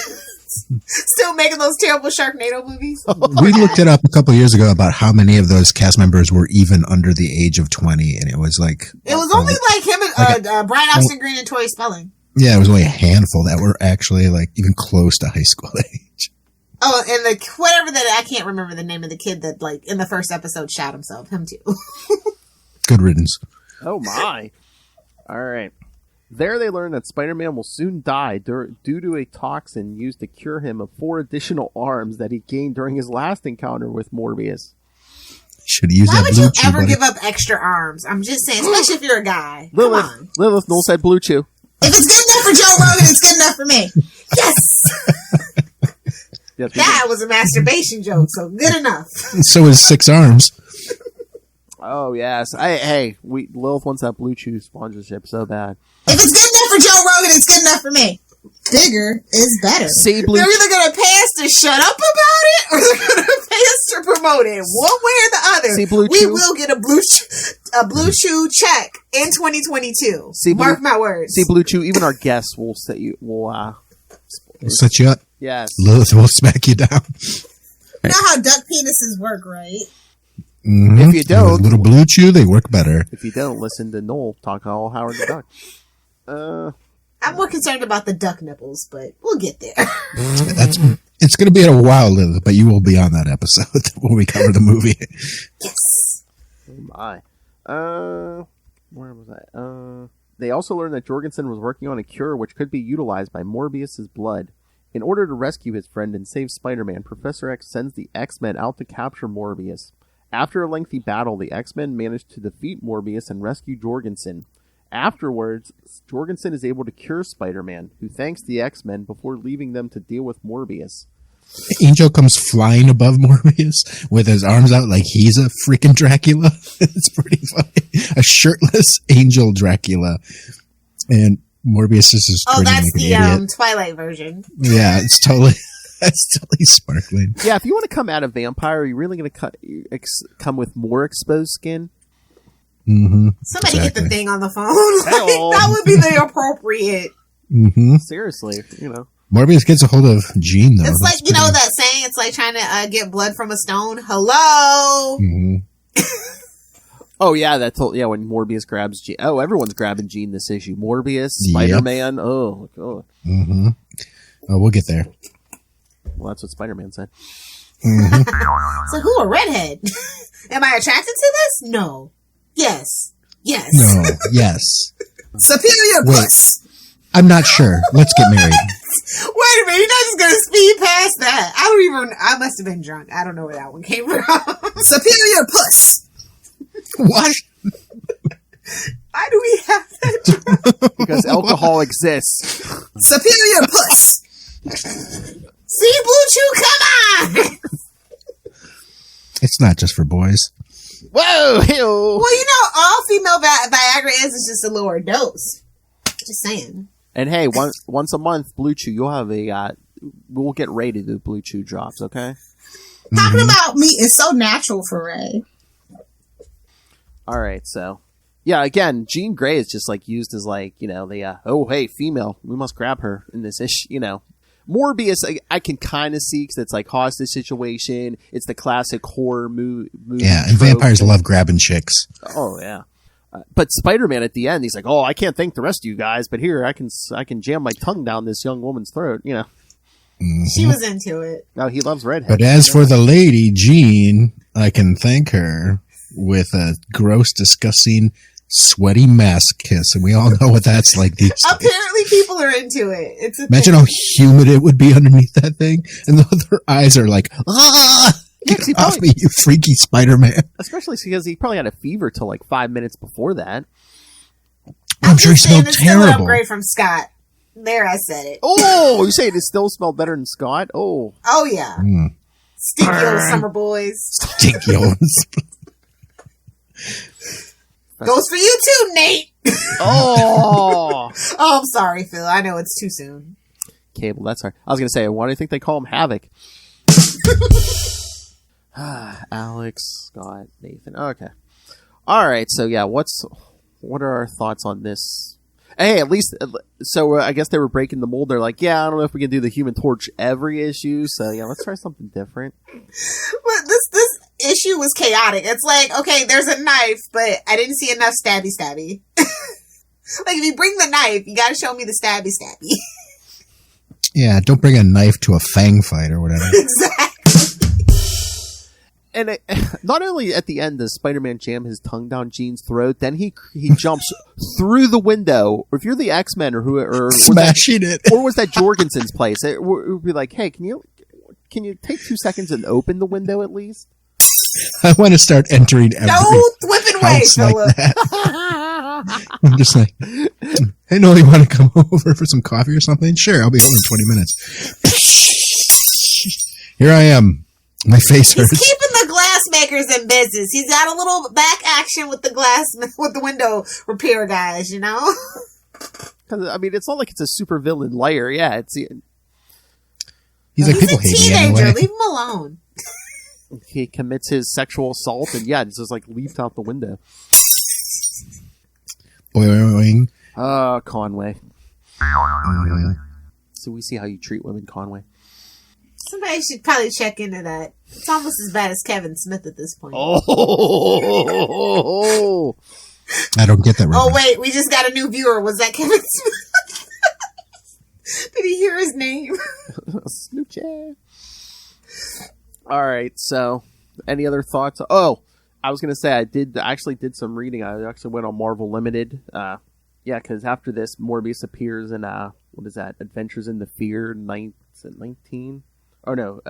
Still making those terrible Sharknado movies. We looked it up a couple of years ago about how many of those cast members were even under the age of 20, and it was like... It was only like him and Brian Austin Green and Tori Spelling. Yeah, it was only a handful that were actually like even close to high school age. Oh, and whatever that, I can't remember the name of the kid that like in the first episode shot himself. Him too. Good riddance. Oh my. All right. There they learn that Spider-Man will soon die due to a toxin used to cure him of 4 additional arms that he gained during his last encounter with Morbius. Should use Why that would blue you chew, ever buddy. give up extra arms? I'm just saying, especially if you're a guy. Lilith, Come on. Lilith, Knol said Blue Chew. If it's good enough for Joe Rogan, it's good enough for me. Yes! Yes, That was a masturbation joke, so good enough. So is 6 arms. Oh, yes. Hey, Lilith wants that Blue Chew sponsorship so bad. If it's good enough for Joe Rogan, it's good enough for me. Bigger is better. See, Blue They're either going to pay us to shut up about it, or they're going to pay us to promote it. One way or the other. See, Blue we Chew? will get a Blue Chew check in 2022. See, Mark my words. See, Blue Chew, even our guests will set you... We'll set you up. Yes. Lilith will smack you down. You know how duck penises work, right? Mm-hmm. If you don't... With little Blue Chew, they work better. If you don't, listen to Knol talk all Howard the Duck. I'm more concerned about the duck nipples, but we'll get there. It's going to be a while, Lilith, but you will be on that episode when we cover the movie. Yes. Oh my. Where was I? They also learned that Jorgensen was working on a cure which could be utilized by Morbius's blood. In order to rescue his friend and save Spider-Man, Professor X sends the X-Men out to capture Morbius. After a lengthy battle, the X-Men manage to defeat Morbius and rescue Jorgensen. Afterwards, Jorgensen is able to cure Spider-Man, who thanks the X-Men before leaving them to deal with Morbius. Angel comes flying above Morbius with his arms out like he's a freaking Dracula. It's pretty funny. A shirtless Angel Dracula. And Morbius is just Oh, that's like the an idiot. Twilight version. Yeah, it's totally sparkling. Yeah, if you want to come out a vampire, are you really going to come with more exposed skin? Mm-hmm. Somebody get the thing on the phone. Like, that would be the appropriate. Mm-hmm. Seriously, you know. Morbius gets a hold of Jean, though. It's like, you know that saying, it's like trying to get blood from a stone. Hello? Mm-hmm. Oh, yeah, when Morbius grabs Jean. Oh, everyone's grabbing Jean this issue. Morbius, Spider-Man. Yep. Oh. Mm-hmm. Oh, we'll get there. Well, that's what Spider-Man said. Mm-hmm. So who, a redhead? Am I attracted to this? No. Yes. No, yes. Superior puss. I'm not sure. Let's get married. Wait a minute, you're not just gonna speed past that. I must have been drunk. I don't know where that one came from. Superior puss. What? Why do we have that? Because alcohol exists. Superior puss. See, Blue Chew, come on! It's not just for boys. Whoa! Ew. Well, you know, all female Viagra is just a lower dose. Just saying. And hey, once a month, Blue Chew, you'll have we'll get rated with Blue Chew drops, okay? Talking about meat is so natural for Ray. All right, so yeah, again, Jean Grey is just like used as like, you know, the oh hey, female, we must grab her in this issue, you know. Morbius, I can kind of see because it's like hostage situation. It's the classic horror movie. Yeah, and vampires love grabbing chicks. Oh yeah, but Spider-Man at the end, he's like, "Oh, I can't thank the rest of you guys, but here I can jam my tongue down this young woman's throat." You know, she was into it. No, he loves redheads. But as for the lady, Jean, I can thank her with a gross, disgusting, sweaty mask kiss, and we all know what that's like these days. Apparently, people are into it. It's a Imagine how humid it would be underneath that thing, and their eyes are like, get off me, you freaky Spider-Man. Especially because he probably had a fever till like 5 minutes before that. I'm sure he smelled it's terrible. Still an upgrade from Scott. There, I said it. Oh, you say it still smelled better than Scott? Oh yeah. Stinky old summer boys. Stinky old. Goes for you too, Nate. Oh, I'm sorry, Phil. I know it's too soon. Cable, that's hard. I was gonna say, why do you think they call him Havoc? Alex, Scott, Nathan. Okay, all right. So yeah, what are our thoughts on this? Hey, at least so I guess they were breaking the mold. They're like, yeah, I don't know if we can do the Human Torch every issue. So yeah, let's try something different. But this issue was chaotic. It's like, okay, there's a knife, but I didn't see enough stabby. Like, if you bring the knife, you gotta show me the stabby. Yeah, don't bring a knife to a fang fight or whatever. Exactly. And not only at the end does Spider-Man jam his tongue down Jean's throat, then he jumps through the window. Or if you're the X-Men or smashing it, or was that Jorgensen's place? It would be like, hey, can you take 2 seconds and open the window at least? I want to start entering every whipping house way, like that. I'm just like, hey, no, you want to come over for some coffee or something? Sure, I'll be home in 20 minutes. Here I am. My face hurts. He's keeping the glass makers in business. He's got a little back action with the window repair guys, you know? I mean, it's not like it's a super villain layer. Yeah, he's like, people hate me anyway. Leave him alone. He commits his sexual assault and it's just like leaps out the window. Boing. Conway. So we see how you treat women, Conway. Somebody should probably check into that. It's almost as bad as Kevin Smith at this point. Oh, I don't get that right. Oh, wait, we just got a new viewer. Was that Kevin Smith? Did he hear his name? Snoochie. All right, so any other thoughts? Oh, I was going to say I actually did some reading. I actually went on Marvel Limited. Because after this, Morbius appears in, what is that? Adventures in the Fear 19? Oh, no.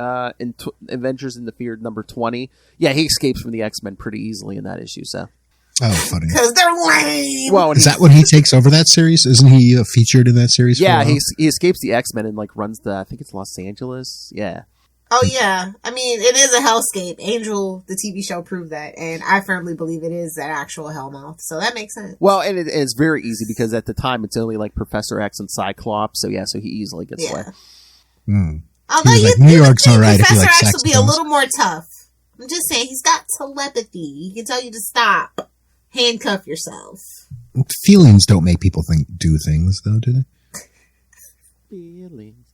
Adventures in the Fear number 20. Yeah, he escapes from the X-Men pretty easily in that issue, so. Oh, funny. Because they're lame. Well, is that when he takes over that series? Isn't he featured in that series? Yeah, he escapes the X-Men and, like, runs I think it's Los Angeles. Yeah. Oh yeah, I mean it is a hellscape. Angel, the TV show, proved that, and I firmly believe it is that actual hellmouth. So that makes sense. Well, and it's very easy because at the time it's only like Professor X and Cyclops. So yeah, so he easily gets away. Although like, New York's all right if you Professor like X sex will be a dolls. little more tough. I'm just saying he's got telepathy. He can tell you to stop, handcuff yourself. Feelings don't make people do things, though, do they? Feelings.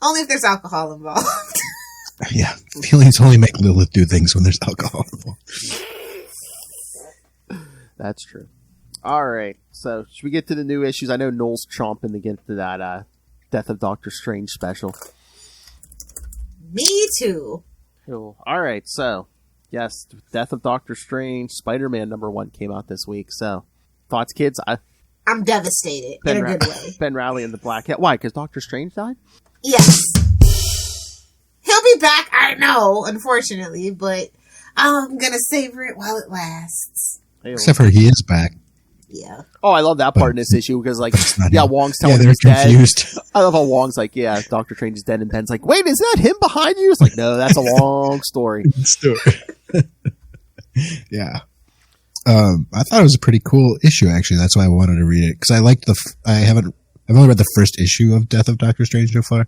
Only if there's alcohol involved. Yeah, feelings only make Lilith do things when there's alcohol involved. That's true. All right, so should we get to the new issues? I know Noel's chomping to get to that Death of Doctor Strange special. Me too. Cool. All right, so yes, Death of Doctor Strange, Spider-Man #1 came out this week. So thoughts, kids? I'm devastated in a good way. Ben Reilly and the Black Cat. Why? Because Doctor Strange died? Yes. He'll be back, I know, unfortunately, but I'm gonna savor it while it lasts. Except for he is back. Yeah. Oh, I love that part in this issue because, like, Wong's telling yeah, him they're he's confused. dead. I love how Wong's like, yeah, Doctor Strange is dead, and Ben's like, wait, is that him behind you? It's like, no, that's a long story. Yeah. I thought it was a pretty cool issue, actually. That's why I wanted to read it because I liked I've only read the first issue of Death of Doctor Strange so far,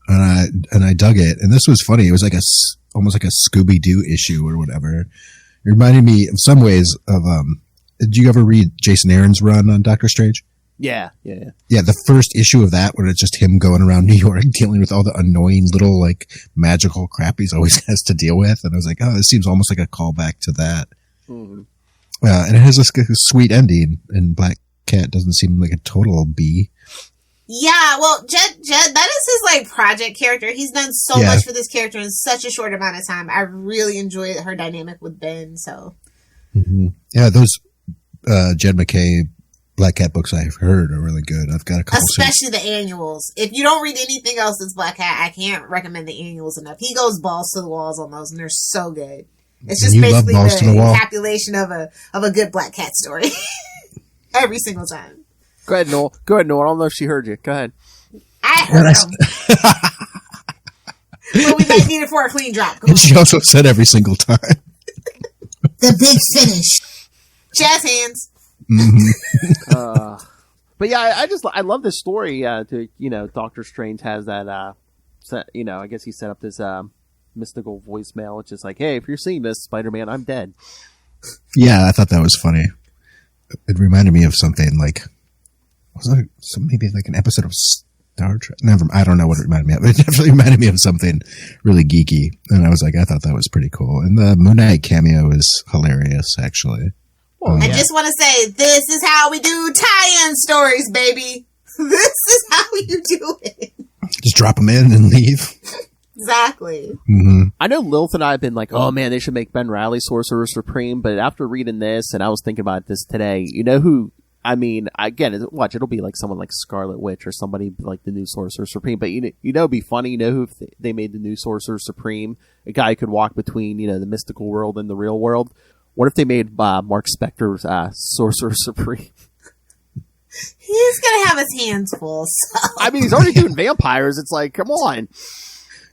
and I dug it. And this was funny. It was like almost like a Scooby-Doo issue or whatever. It reminded me, in some ways, of did you ever read Jason Aaron's run on Doctor Strange? Yeah. Yeah, the first issue of that, where it's just him going around New York dealing with all the annoying little, like, magical crap he's always has to deal with. And I was like, oh, this seems almost like a callback to that. Mm-hmm. And it has this sweet ending, and Black Cat doesn't seem like a total B. Yeah, well, Jed, that is his, like, project character. He's done so much for this character in such a short amount of time. I really enjoyed her dynamic with Ben, so. Mm-hmm. Yeah, those Jed McKay Black Cat books I've heard are really good. I've got a couple. Especially the annuals. If you don't read anything else that's Black Cat, I can't recommend the annuals enough. He goes balls to the walls on those, and they're so good. It's just basically the encapsulation of a good Black Cat story. Every single time. Go ahead, Noel. I don't know if she heard you. Go ahead. I heard him. But we might need it for a clean drop. And she also said every single time. The big finish. Jazz hands. Mm-hmm. But yeah, I love this story. Doctor Strange has that. I guess he set up this mystical voicemail. It's just like, hey, if you're seeing this, Spider-Man, I'm dead. Yeah, I thought that was funny. It reminded me of something like, maybe like an episode of Star Trek. I don't know what it reminded me of. It definitely reminded me of something really geeky, and I was like, I thought that was pretty cool. And the Moon Knight cameo is hilarious, actually. I just want to say, this is how we do tie-in stories, baby. This is how you do it. Just drop them in and leave. Exactly. Mm-hmm. I know Lilith and I have been like, oh man, they should make Ben Reilly Sorcerer Supreme, but after reading this, and I was thinking about this today, you know who, I mean, again, watch, it'll be like someone like Scarlet Witch or somebody like the new Sorcerer Supreme, but it'd be funny, who if they made the new Sorcerer Supreme, a guy who could walk between, the mystical world and the real world. What if they made Mark Spector's Sorcerer Supreme? He's gonna have his hands full. So. I mean, he's already doing vampires. It's like, come on.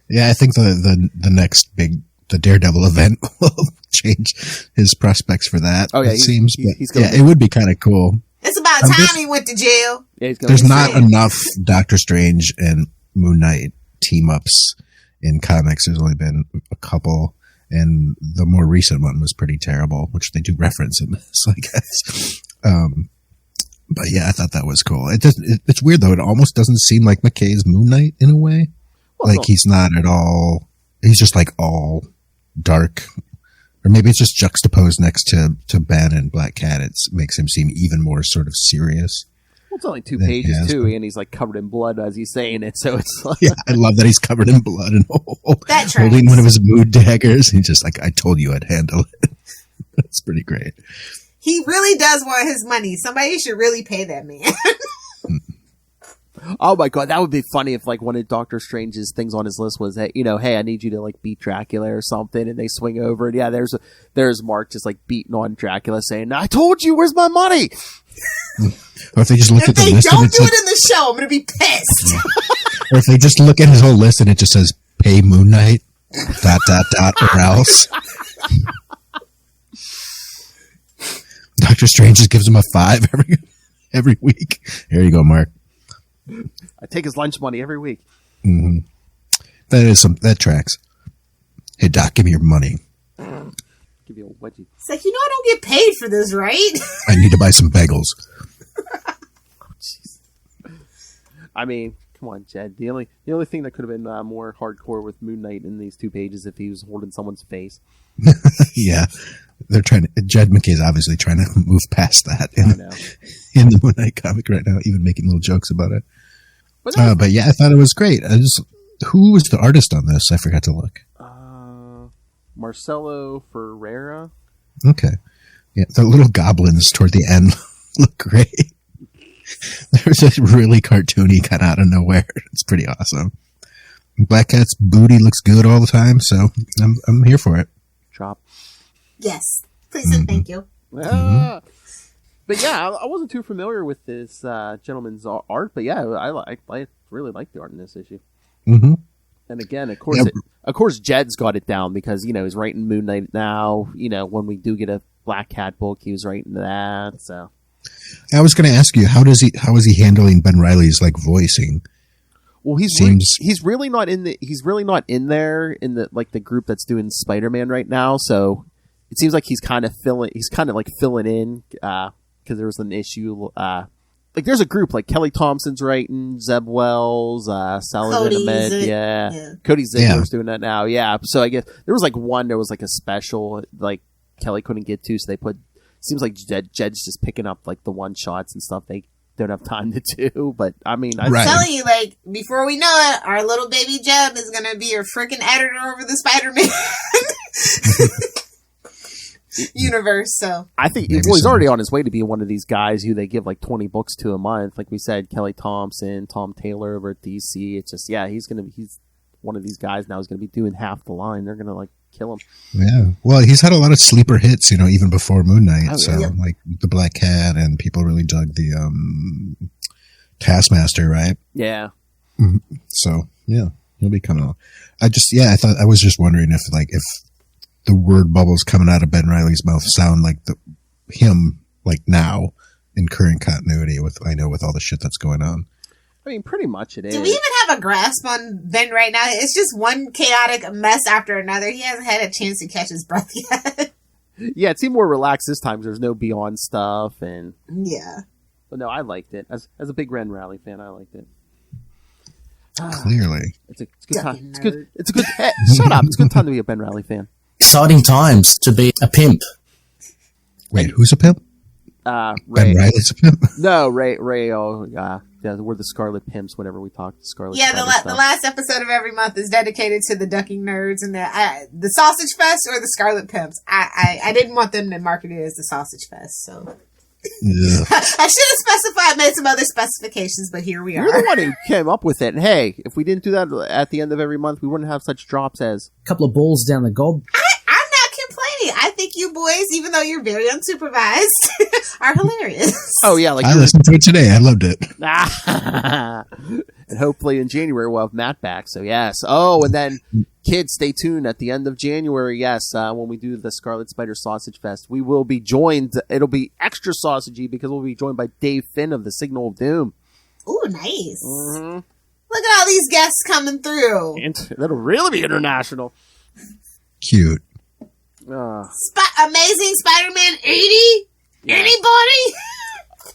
Yeah, I think the next the Daredevil event will change his prospects for that. Oh yeah, it seems. But it would be kind of cool. It's about time he went to jail. Yeah, there's not enough Doctor Strange and Moon Knight team ups in comics. There's only been a couple. And the more recent one was pretty terrible, which they do reference in this, I guess. But yeah, I thought that was cool. It's weird though. It almost doesn't seem like McKay's Moon Knight in a way. Like he's not at all. He's just like all dark, or maybe it's just juxtaposed next to Ben and Black Cat. It makes him seem even more sort of serious. Well, it's only 2 pages too, and he's like covered in blood as he's saying it. So it's like, yeah, I love that he's covered in blood and that holding one of his mood daggers. He's just like, I told you I'd handle it. That's pretty great. He really does want his money. Somebody should really pay that man. Oh my god, that would be funny if like one of Doctor Strange's things on his list was, hey, hey, I need you to like beat Dracula or something, and they swing over, and yeah, there's Mark just like beating on Dracula, saying, "I told you, where's my money?" Or if they just look at the list, don't do it in the show, I'm gonna be pissed. Or if they just look at his whole list and it just says pay Moon Knight, ... or else. Doctor Strange just gives him a 5 every week. Here you go, Mark. I take his lunch money every week. Mm-hmm. That tracks. Hey, Doc, give me your money. Give you a wedgie. It's like, I don't get paid for this, right? I need to buy some bagels. I mean, come on, Jed. The only thing that could have been more hardcore with Moon Knight in these 2 pages if he was holding someone's face. Yeah, Jed McKay's obviously trying to move past that in the Moon Knight comic right now, even making little jokes about it. But yeah, I thought it was great. Who was the artist on this? I forgot to look. Marcelo Ferreira. Okay. Yeah, the little goblins toward the end look great. There's a really cartoony kind of out of nowhere. It's pretty awesome. Black Cat's booty looks good all the time, so I'm here for it. Chop. Yes. Please and thank you. But yeah, I wasn't too familiar with this gentleman's art, but yeah, I really like the art in this issue. Mm-hmm. And again, of course, Jed's got it down because he's writing Moon Knight now. When we do get a Black Cat book, he was writing that. So I was going to ask you, how is he handling Ben Reilly's voicing? Well, he's really not in there in the group that's doing Spider-Man right now. So it seems like he's kind of filling in because there was an issue. There's a group like Kelly Thompson's writing, Zeb Wells, Saladin Ahmed, yeah. Cody Ziegler's doing that now, yeah. So I guess there was there was a special Kelly couldn't get to, so they put. Seems like Jed's just picking up the one shots and stuff they don't have time to do. But I mean, I'm telling you, before we know it, our little baby Jeb is gonna be your freaking editor over the Spider-Man universe. So I think he's already on his way to be one of these guys who they give 20 books to a month. Like we said, Kelly Thompson, Tom Taylor over at DC. It's just he's one of these guys now. He's gonna be doing half the line. They're gonna kill him. Yeah. Well, he's had a lot of sleeper hits, even before Moon Knight. The Black Cat, and people really dug the Taskmaster, right? Yeah. Mm-hmm. So yeah, he'll be coming on. I was just wondering if the word bubbles coming out of Ben Reilly's mouth sound like him now in current continuity with all the shit that's going on. I mean, pretty much it is. Do we even have a grasp on Ben right now? It's just one chaotic mess after another. He hasn't had a chance to catch his breath yet. Yeah, it seemed more relaxed this time because there's no Beyond stuff. And yeah. But no, I liked it. As a big Ben Reilly fan, I liked it. Clearly. It's a good time. It's a good... Shut up. It's a good time to be a Ben Reilly fan. Exciting times to be a pimp. Wait, who's a pimp? Ray. Ben Reilly's a pimp? No, Ray. Yeah, we're the Scarlet Pimps whenever we talk to Scarlet. Yeah, the last episode of every month is dedicated to the ducking nerds and the Sausage Fest or the Scarlet Pimps. I didn't want them to market it as the Sausage Fest, so yeah. I should have specified, made some other specifications, but here we are. You're the one who came up with it. And hey, if we didn't do that at the end of every month, we wouldn't have such drops as a couple of balls down the gob. I'm not complaining. I think you boys, even though you're very unsupervised, are hilarious. Oh yeah, I listened to it today. I loved it. And hopefully in January we'll have Matt back. So yes. Oh, and then kids, stay tuned at the end of January. Yes, when we do the Scarlet Spider Sausage Fest, we will be joined. It'll be extra sausagey because we'll be joined by Dave Finn of the Signal of Doom. Ooh, nice. Mm-hmm. Look at all these guests coming through. That'll really be international. Cute. Amazing Spider-Man 80? Yeah. Anybody?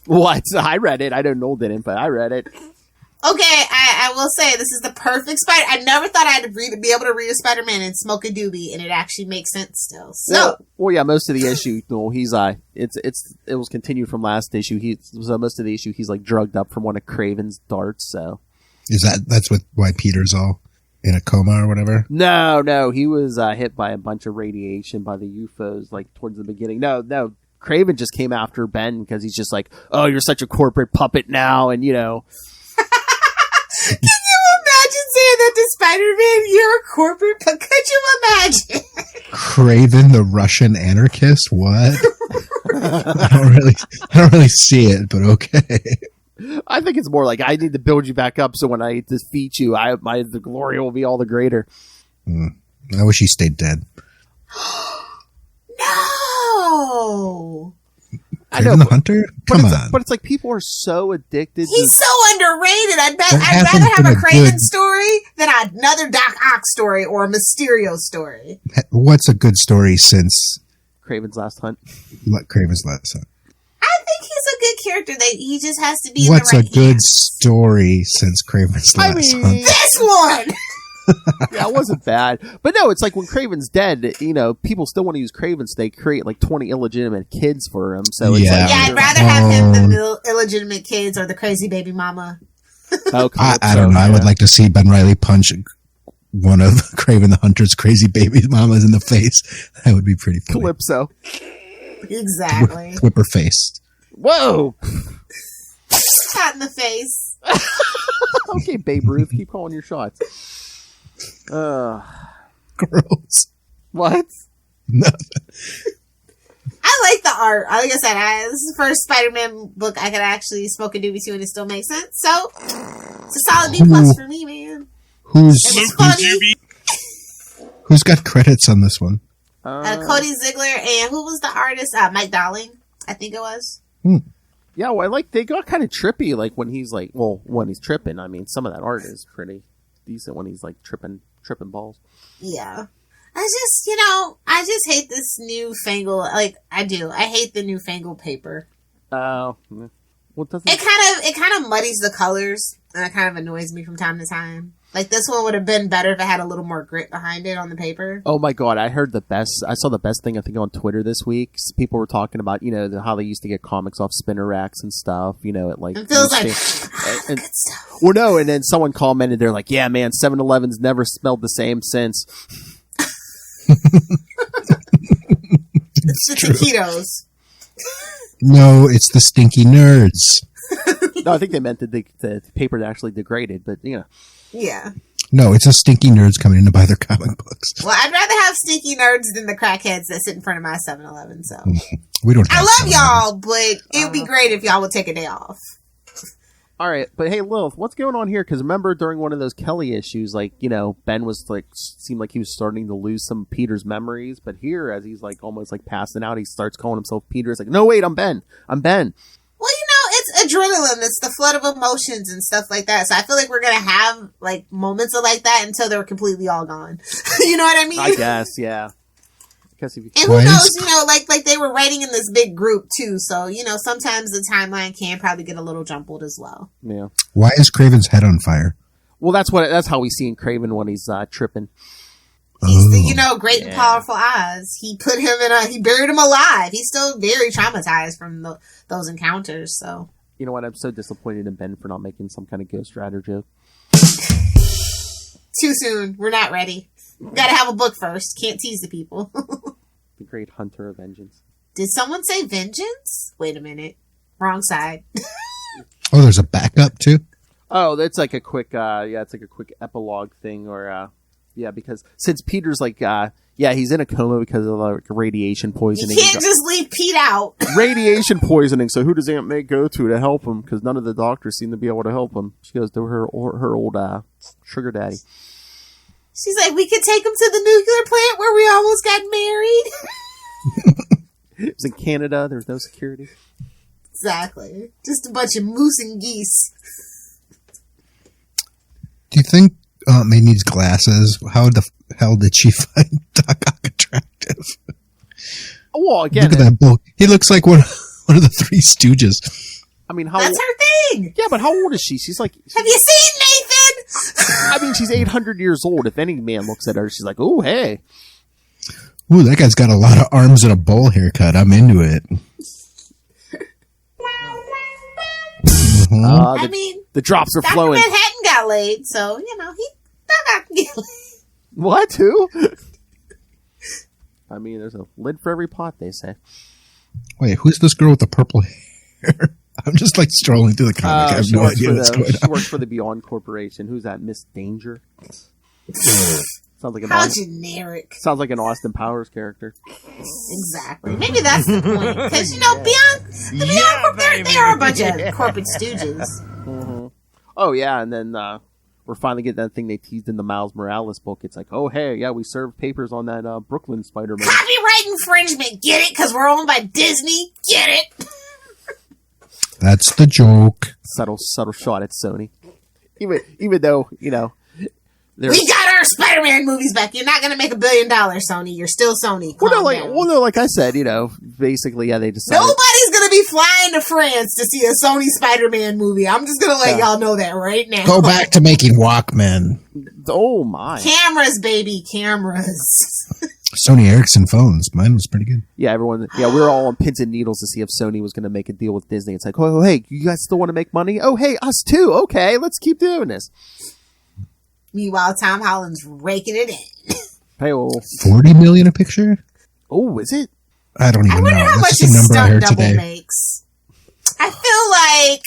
What? I read it. I know Knol didn't, but I read it. Okay, I will say this is the perfect Spider. I never thought I'd be able to read a Spider-Man and smoke a doobie, and it actually makes sense still. So, well, yeah, most of the issue, he's it was continued from last issue. Most of the issue, he's drugged up from one of Craven's darts. So, that's why Peter's all in a coma or whatever? No, he was hit by a bunch of radiation by the UFOs towards the beginning. No. Craven just came after Ben because he's just oh, you're such a corporate puppet now, and Can you imagine saying that to Spider-Man? You're a corporate puppet. Could you imagine? Craven the Russian anarchist? What? I don't really see it, but okay. I think it's more like I need to build you back up so when I defeat you, the glory will be all the greater. I wish he stayed dead. No! I know, Craven the Hunter? Come on. But it's like people are so addicted. He's so underrated. I'd There rather hasn't have been a a Craven good- story than another Doc Ock story or a Mysterio story. What's a good story since Craven's Last Hunt. Craven's Last Hunt? I think he's a good character. He just has to be What's in a the right good hands. story since Craven's Last Hunt? This one! Yeah, it wasn't bad. But no, it's like when Craven's dead, people still want to use Craven, so they create like 20 illegitimate kids for him. So it's Yeah. like, Yeah, I'd rather have him than the illegitimate kids or the crazy baby mama. I don't know. I would like to see Ben Reilly punch one of Craven the Hunter's crazy baby mamas in the face. That would be pretty funny. Calypso. Exactly. Whip her face. Whoa! Shot in the face. Okay, Babe Ruth, keep calling your shots. Gross. What? Nothing. I like the art. Like I said, this is the first Spider-Man book I could actually smoke a doobie to and it still makes sense. So, it's a solid B+ for me, man. Who's got credits on this one? Cody Ziegler and who was the artist? Mike Dowling, I think it was. Yeah, well, they got kind of trippy, like when he's like, when he's tripping. I mean, some of that art is pretty decent when he's like tripping balls. Yeah. I just hate this newfangled, like, I do. I hate the newfangled paper. Well, doesn't It kind of muddies the colors, and it kind of annoys me from time to time. Like, this one would have been better if it had a little more grit behind it on the paper. Oh my god, I saw the best thing I think on Twitter this week. People were talking about, how they used to get comics off spinner racks and stuff, it like... It feels like... good stuff. Well, no, and then someone commented, they're like, yeah, man, 7-Eleven's never smelled the same since. It's the taquitos. No, it's the stinky nerds. No, I think they meant the paper that actually degraded, but, Yeah. No, it's the stinky nerds coming in to buy their comic books. Well, I'd rather have stinky nerds than the crackheads that sit in front of my 7-Eleven, so... We don't. I love y'all, but it would be great if y'all would take a day off. All right, but hey, Lilith, what's going on here? Because remember during one of those Kelly issues, like, Ben was like, seemed like he was starting to lose some of Peter's memories, but here, as he's like almost like passing out, he starts calling himself Peter. It's like, no, wait, I'm Ben. Well, it's adrenaline. It's the flood of emotions and stuff like that. So I feel like we're going to have like moments of like that until they're completely all gone. You know what I mean? I guess, yeah. And who knows, like they were writing in this big group too. So, sometimes the timeline can probably get a little jumbled as well. Yeah. Why is Craven's head on fire? Well, that's how we see in Craven when he's tripping. He's the, great and powerful Oz. He put him he buried him alive. He's still very traumatized from those encounters. So, you know what? I'm so disappointed in Ben for not making some kind of Ghost Rider joke. Too soon. We're not ready. We gotta have a book first. Can't tease the people. The Great Hunter of Vengeance. Did someone say vengeance? Wait a minute. Wrong side. Oh, there's a backup too? Oh, that's like a quick, it's like a quick epilogue thing, or, because since Peter's like, he's in a coma because of like radiation poisoning. You can't just leave Pete out. Radiation poisoning, so who does Aunt May go to help him? Because none of the doctors seem to be able to help him. She goes to her old sugar daddy. She's like, we could take him to the nuclear plant where we almost got married. It was in Canada. There was no security. Exactly. Just a bunch of moose and geese. Do you think May needs glasses? How the hell did she find Doc Ock attractive? Well, again, look at that book. He looks like one of the Three Stooges. I mean, that's her thing. Yeah, but how old is she? She's like, have you seen Nathan? I mean, she's 800 years old. If any man looks at her, she's like, oh, hey. Ooh, that guy's got a lot of arms and a bowl haircut. I'm into it. I mean, the drops are Dr. flowing. Manhattan got laid, so he Doc can get laid. What? Who? I mean, there's a lid for every pot, they say. Wait, who's this girl with the purple hair? I'm just like strolling through the comic. I have no idea what's going on. She works for the Beyond Corporation. Who's that? Miss Danger? Sounds like How generic. Sounds like an Austin Powers character. Exactly. Maybe that's the point. Because, Beyond Group, they are a bunch of corporate stooges. Mm-hmm. Oh, yeah, and then we're finally getting that thing they teased in the Miles Morales book. It's like, oh, hey, yeah, we served papers on that Brooklyn Spider-Man. Copyright infringement. Get it? Because we're owned by Disney. Get it? That's the joke. Subtle shot at Sony. Even though, we got our Spider-Man movies back. You're not going to make $1 billion, Sony. You're still Sony. Like I said, basically, yeah, they decided. Nobody's going to be flying to France to see a Sony Spider-Man movie. I'm just going to let y'all know that right now. Go back to making Walkman. Oh, my. Cameras, baby. Cameras. Sony Ericsson phones. Mine was pretty good. Yeah, we were all on pins and needles to see if Sony was going to make a deal with Disney. It's like, oh, hey, you guys still want to make money? Oh, hey, us too. Okay, let's keep doing this. Meanwhile, Tom Holland's raking it in. Hey, $40 million a picture? Oh, is it? I don't even know. How much That's the number I heard stunt double today. Makes. I feel like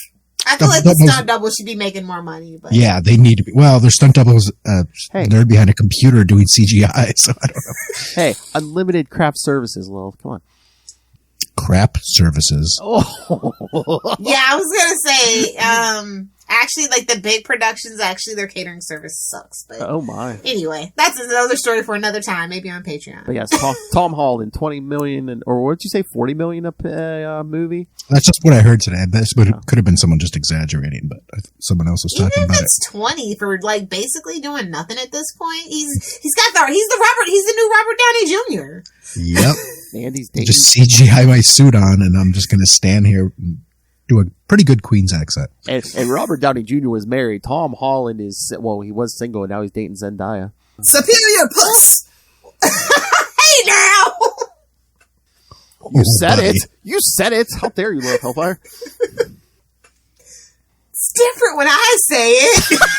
the stunt double should be making more money. But yeah, they need to be. Well, their stunt doubles, they're behind a computer doing CGI, so I don't know. Hey, unlimited craft services, Lil. Come on. Crap services. Oh. Yeah, I was going to say, actually, like the big productions, their catering service sucks. But oh my! Anyway, that's another story for another time, maybe on Patreon. But yes, Tom Holland, $20 million, or what did you say, $40 million a movie? That's just what I heard today. But it could have been someone just exaggerating, but someone else was talking about it. It's 20 for like basically doing nothing at this point. He's the new Robert Downey Jr. Yep. And he's just CGI my suit on, and I'm just going to stand here and do a pretty good Queen's accent. And Robert Downey Jr. was married. Tom Holland he was single, and now he's dating Zendaya. Superior puss. Hey now. You said it. You said it. How dare you, Lord Hellfire? It's different when I say it.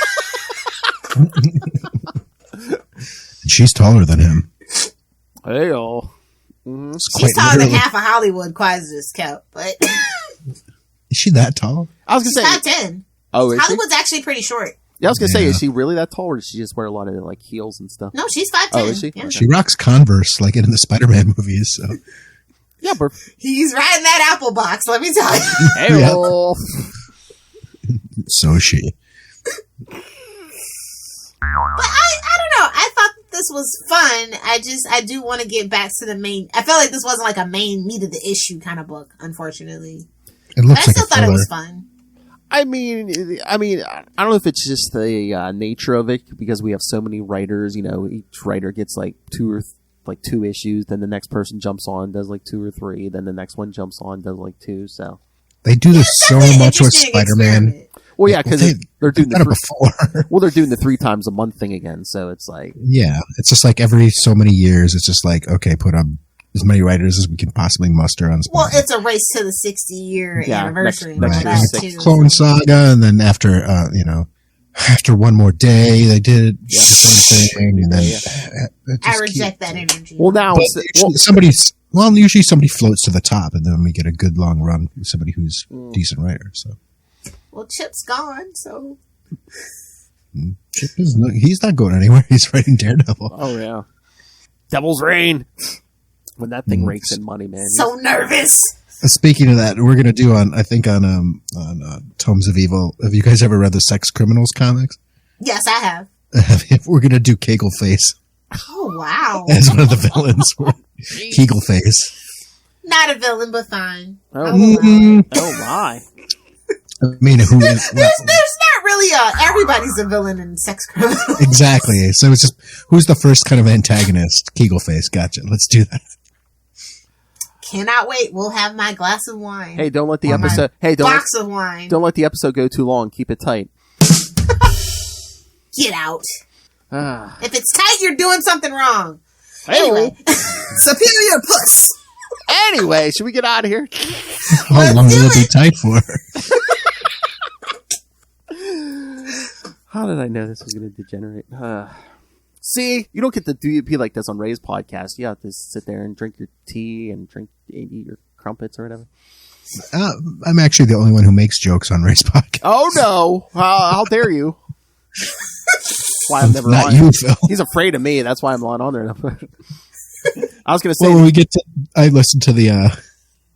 She's taller than him. Hey-o. Mm-hmm. She's taller than half of Hollywood, quite as kept, but is she that tall? I was gonna say 5'10". Oh, is Hollywood's actually pretty short. Yeah, I was gonna say, is she really that tall, or does she just wear a lot of like heels and stuff? No, she's 5'10". Oh, is she? Yeah. She rocks Converse like in the Spider-Man movies. So yeah, but he's riding that apple box. Let me tell you. Hey-o. So is she. But I don't know. I thought this was fun. I do want to get back to the main. I felt like this wasn't like a main meat of the issue kind of book, unfortunately. It looks but I still thought it was fun. I mean, I don't know if it's just the nature of it, because we have so many writers. Each writer gets like two issues, then the next person jumps on, does like 2 or 3, then the next one jumps on, does like 2. So they do this so much with Spider-Man. Well, yeah, because they're doing it before. Well, they're doing the 3 times a month thing again, so it's like it's just like every so many years, it's just like, okay, put up as many writers as we can possibly muster on Spider-Man. Well, it's a race to the 60-year anniversary. Next Clone Saga, and then after after One More Day, they did the same thing, and then I reject that energy. Well, now usually somebody floats to the top, and then we get a good long run with somebody who's a decent writer. So, well, Chip's gone, so Chip he's not going anywhere. He's writing Daredevil. Oh yeah, Devil's Reign. When that thing rakes in money, man. So nervous. Speaking of that, we're gonna do on Tomes of Evil. Have you guys ever read the Sex Criminals comics? Yes, I have. We're gonna do Kegelface. Oh wow! As one of the villains. Kegelface. Not a villain, but fine. Oh my! I mean, who is? There's not really everybody's a villain in Sex Criminals. Exactly. So it's just who's the first kind of antagonist? Kegelface. Gotcha. Let's do that. Cannot wait. We'll have my glass of wine. Hey, don't let the episode. Box of wine. Don't let the episode go too long. Keep it tight. Get out. If it's tight, you're doing something wrong. Anyway, superior puss. Anyway, should we get out of here? How long will it be tight for? How did I know this was going to degenerate? See, you don't get to be like this on Ray's podcast. You have to sit there and drink your tea and eat your crumpets or whatever. I'm actually the only one who makes jokes on Ray's podcast. Oh no! How dare you? why I'm never Not on. you, Phil. He's afraid of me. That's why I'm not on there. I was going to say. Well, when we get to, I listened to the,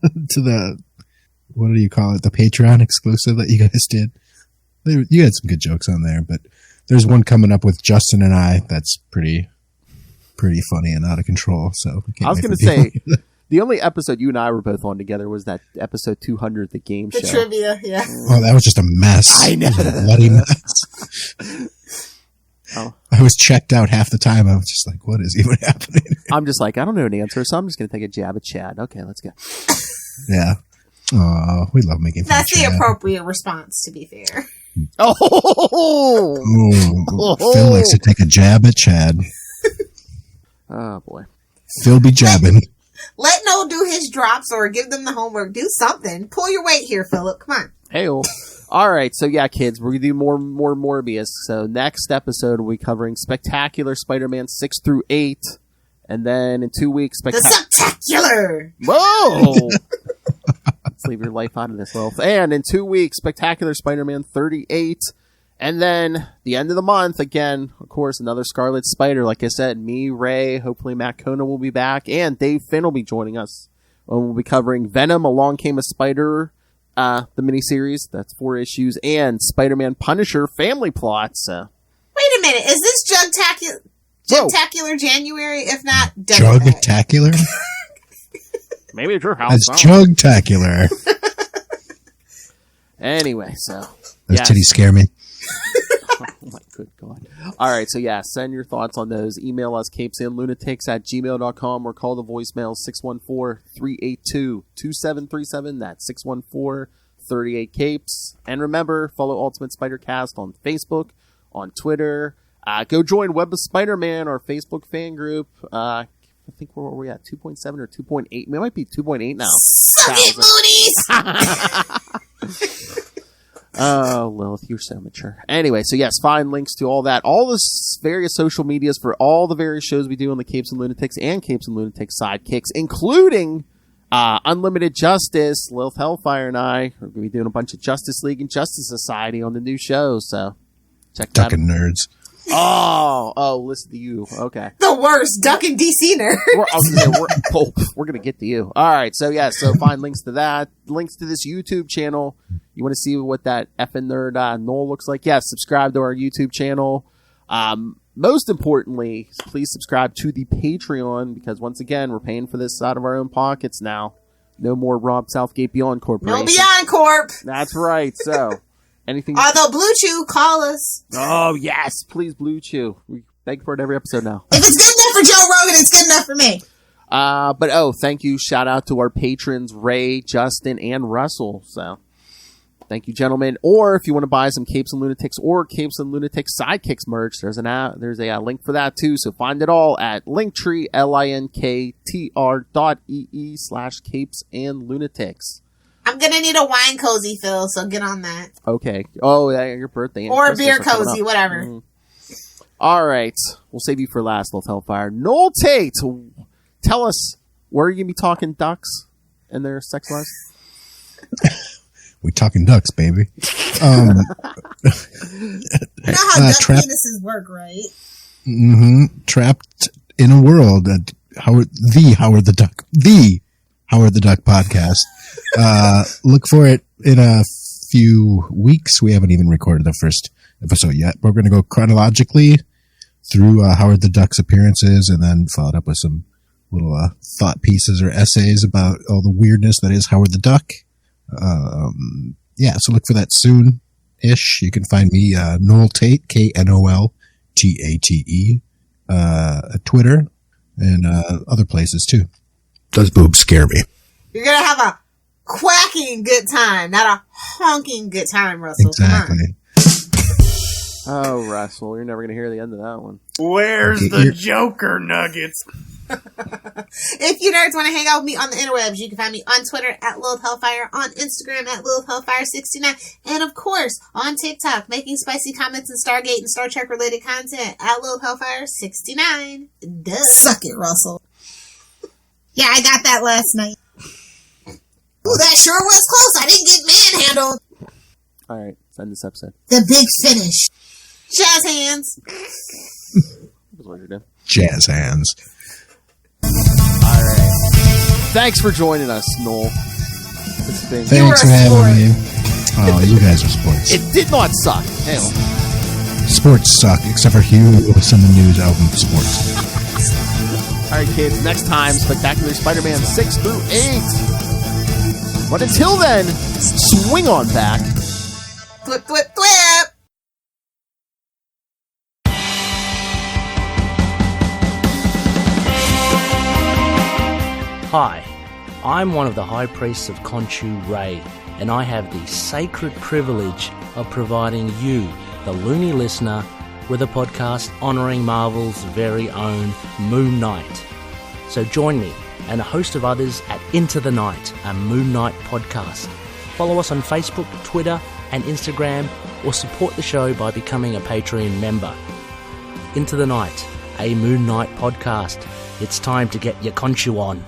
to the, what do you call it? The Patreon exclusive that you guys did. You had some good jokes on there, but there's one coming up with Justin and I that's pretty funny and out of control. So I was going to say, the only episode you and I were both on together was that episode 200, the game show. The trivia, yeah. Oh, that was just a mess. I know. It was a bloody mess. Oh. I was checked out half the time. I was just like, what is even happening? I'm just like, I don't know an answer, so I'm just going to take a jab at Chad. Okay, let's go. Yeah. Oh, we love making fun That's of the Chad. appropriate response, to be fair. Oh! Phil likes to take a jab at Chad. Oh, boy. Phil be jabbing. Let Noel do his drops or give them the homework. Do something. Pull your weight here, Philip. Come on. Hey-o. All right, so yeah, kids, we're going to do more Morbius. So next episode, we'll be covering Spectacular Spider-Man 6 through 8. And then in 2 weeks, The Spectacular! Whoa! Let's leave your life out of this, Lilith. And in 2 weeks, Spectacular Spider-Man 38. And then the end of the month, again, of course, another Scarlet Spider. Like I said, me, Ray, hopefully Matt Kona will be back, and Dave Finn will be joining us. We'll be covering Venom, Along Came a Spider, the miniseries. That's 4 issues, and Spider-Man Punisher family plots. Wait a minute. Is this Jugtacular January? If not, Jugtacular? Maybe it's your house. That's Jugtacular. Anyway, so. Those titties scare me. Oh my good God. All right, so yeah, send your thoughts on those. Email us capesandlunatics@gmail.com or call the voicemail 614-382-2737. That's 614-38-CAPES. And remember, follow Ultimate Spider Cast on Facebook, on Twitter. Go join Web of Spider-Man, our Facebook fan group. I think where were we at? 2.7 or 2.8? We might be 2.8 now. Suck it, Moonies! Oh, Lilith, you're so mature. Anyway, so yes, find links to all that, all the various social medias for all the various shows we do on the Capes and Lunatics and Capes and Lunatics sidekicks, including Unlimited Justice. Lilith Hellfire and I are going to be doing a bunch of Justice League and Justice Society on the new show, so check that out. Ducking nerds. Oh, listen to you. Okay. The worst ducking DC nerd. We're going to get to you. All right. So, yeah. So, find links to that. Links to this YouTube channel. You want to see what that effing nerd Knol looks like? Yeah. Subscribe to our YouTube channel. Most importantly, please subscribe to the Patreon because, once again, we're paying for this out of our own pockets now. No more Rob Southgate Beyond Corporation. No Beyond Corp. That's right. So... anything? Although Blue Chew, call us. Oh, yes. Please, Blue Chew. We beg for it every episode now. If it's good enough for Joe Rogan, it's good enough for me. Thank you. Shout out to our patrons, Ray, Justin, and Russell. So, thank you, gentlemen. Or if you want to buy some Capes and Lunatics or Capes and Lunatics Sidekicks merch, there's a link for that too. So find it all at Linktree, linktr.ee/Capes and Lunatics. I'm going to need a wine cozy, Phil, so get on that. Okay. Oh, your birthday. Or a beer cozy, whatever. Mm. All right. We'll save you for last, Lilith Hellfire. Knol Tate, tell us, where are you going to be talking ducks and their sex lives? We talking ducks, baby. You know how duck penises work, right? Mm-hmm. Trapped in a world. Howard the Duck podcast. Look for it in a few weeks. We haven't even recorded the first episode yet. We're going to go chronologically through Howard the Duck's appearances and then followed up with some little thought pieces or essays about all the weirdness that is Howard the Duck. So look for that soon-ish. You can find me, Knol Tate, KNOLTATE, at Twitter and other places too. Those boobs scare me. You're going to have a quacking good time, not a honking good time, Russell. Exactly. Oh, Russell, you're never going to hear the end of that one. Where's the Joker nuggets? If you nerds want to hang out with me on the interwebs, you can find me on Twitter at Lilith Hellfire, on Instagram at Lilith Hellfire69, and of course on TikTok, making spicy comments and Stargate and Star Trek related content at Lilith Hellfire69. Duh. Suck it, Russell. Yeah, I got that last night. Ooh, that sure was close. I didn't get manhandled. All right, let's end this episode. The big finish. Jazz hands. Jazz hands. All right. Thanks for joining us, Knol. Thanks for having me. Oh, you guys are sports. It did not suck. Hell. Sports suck, except for Hugh with some news album sports. All right, kids. Next time, Spectacular Spider-Man 6 through 8. But until then, swing on back. Flip, flip, flip. Hi, I'm one of the High Priests of Khonshu Ray, and I have the sacred privilege of providing you, the loony listener, with a podcast honouring Marvel's very own Moon Knight. So join me and a host of others at Into the Night, a Moon Knight podcast. Follow us on Facebook, Twitter and Instagram, or support the show by becoming a Patreon member. Into the Night, a Moon Knight podcast. It's time to get your Khonshu on.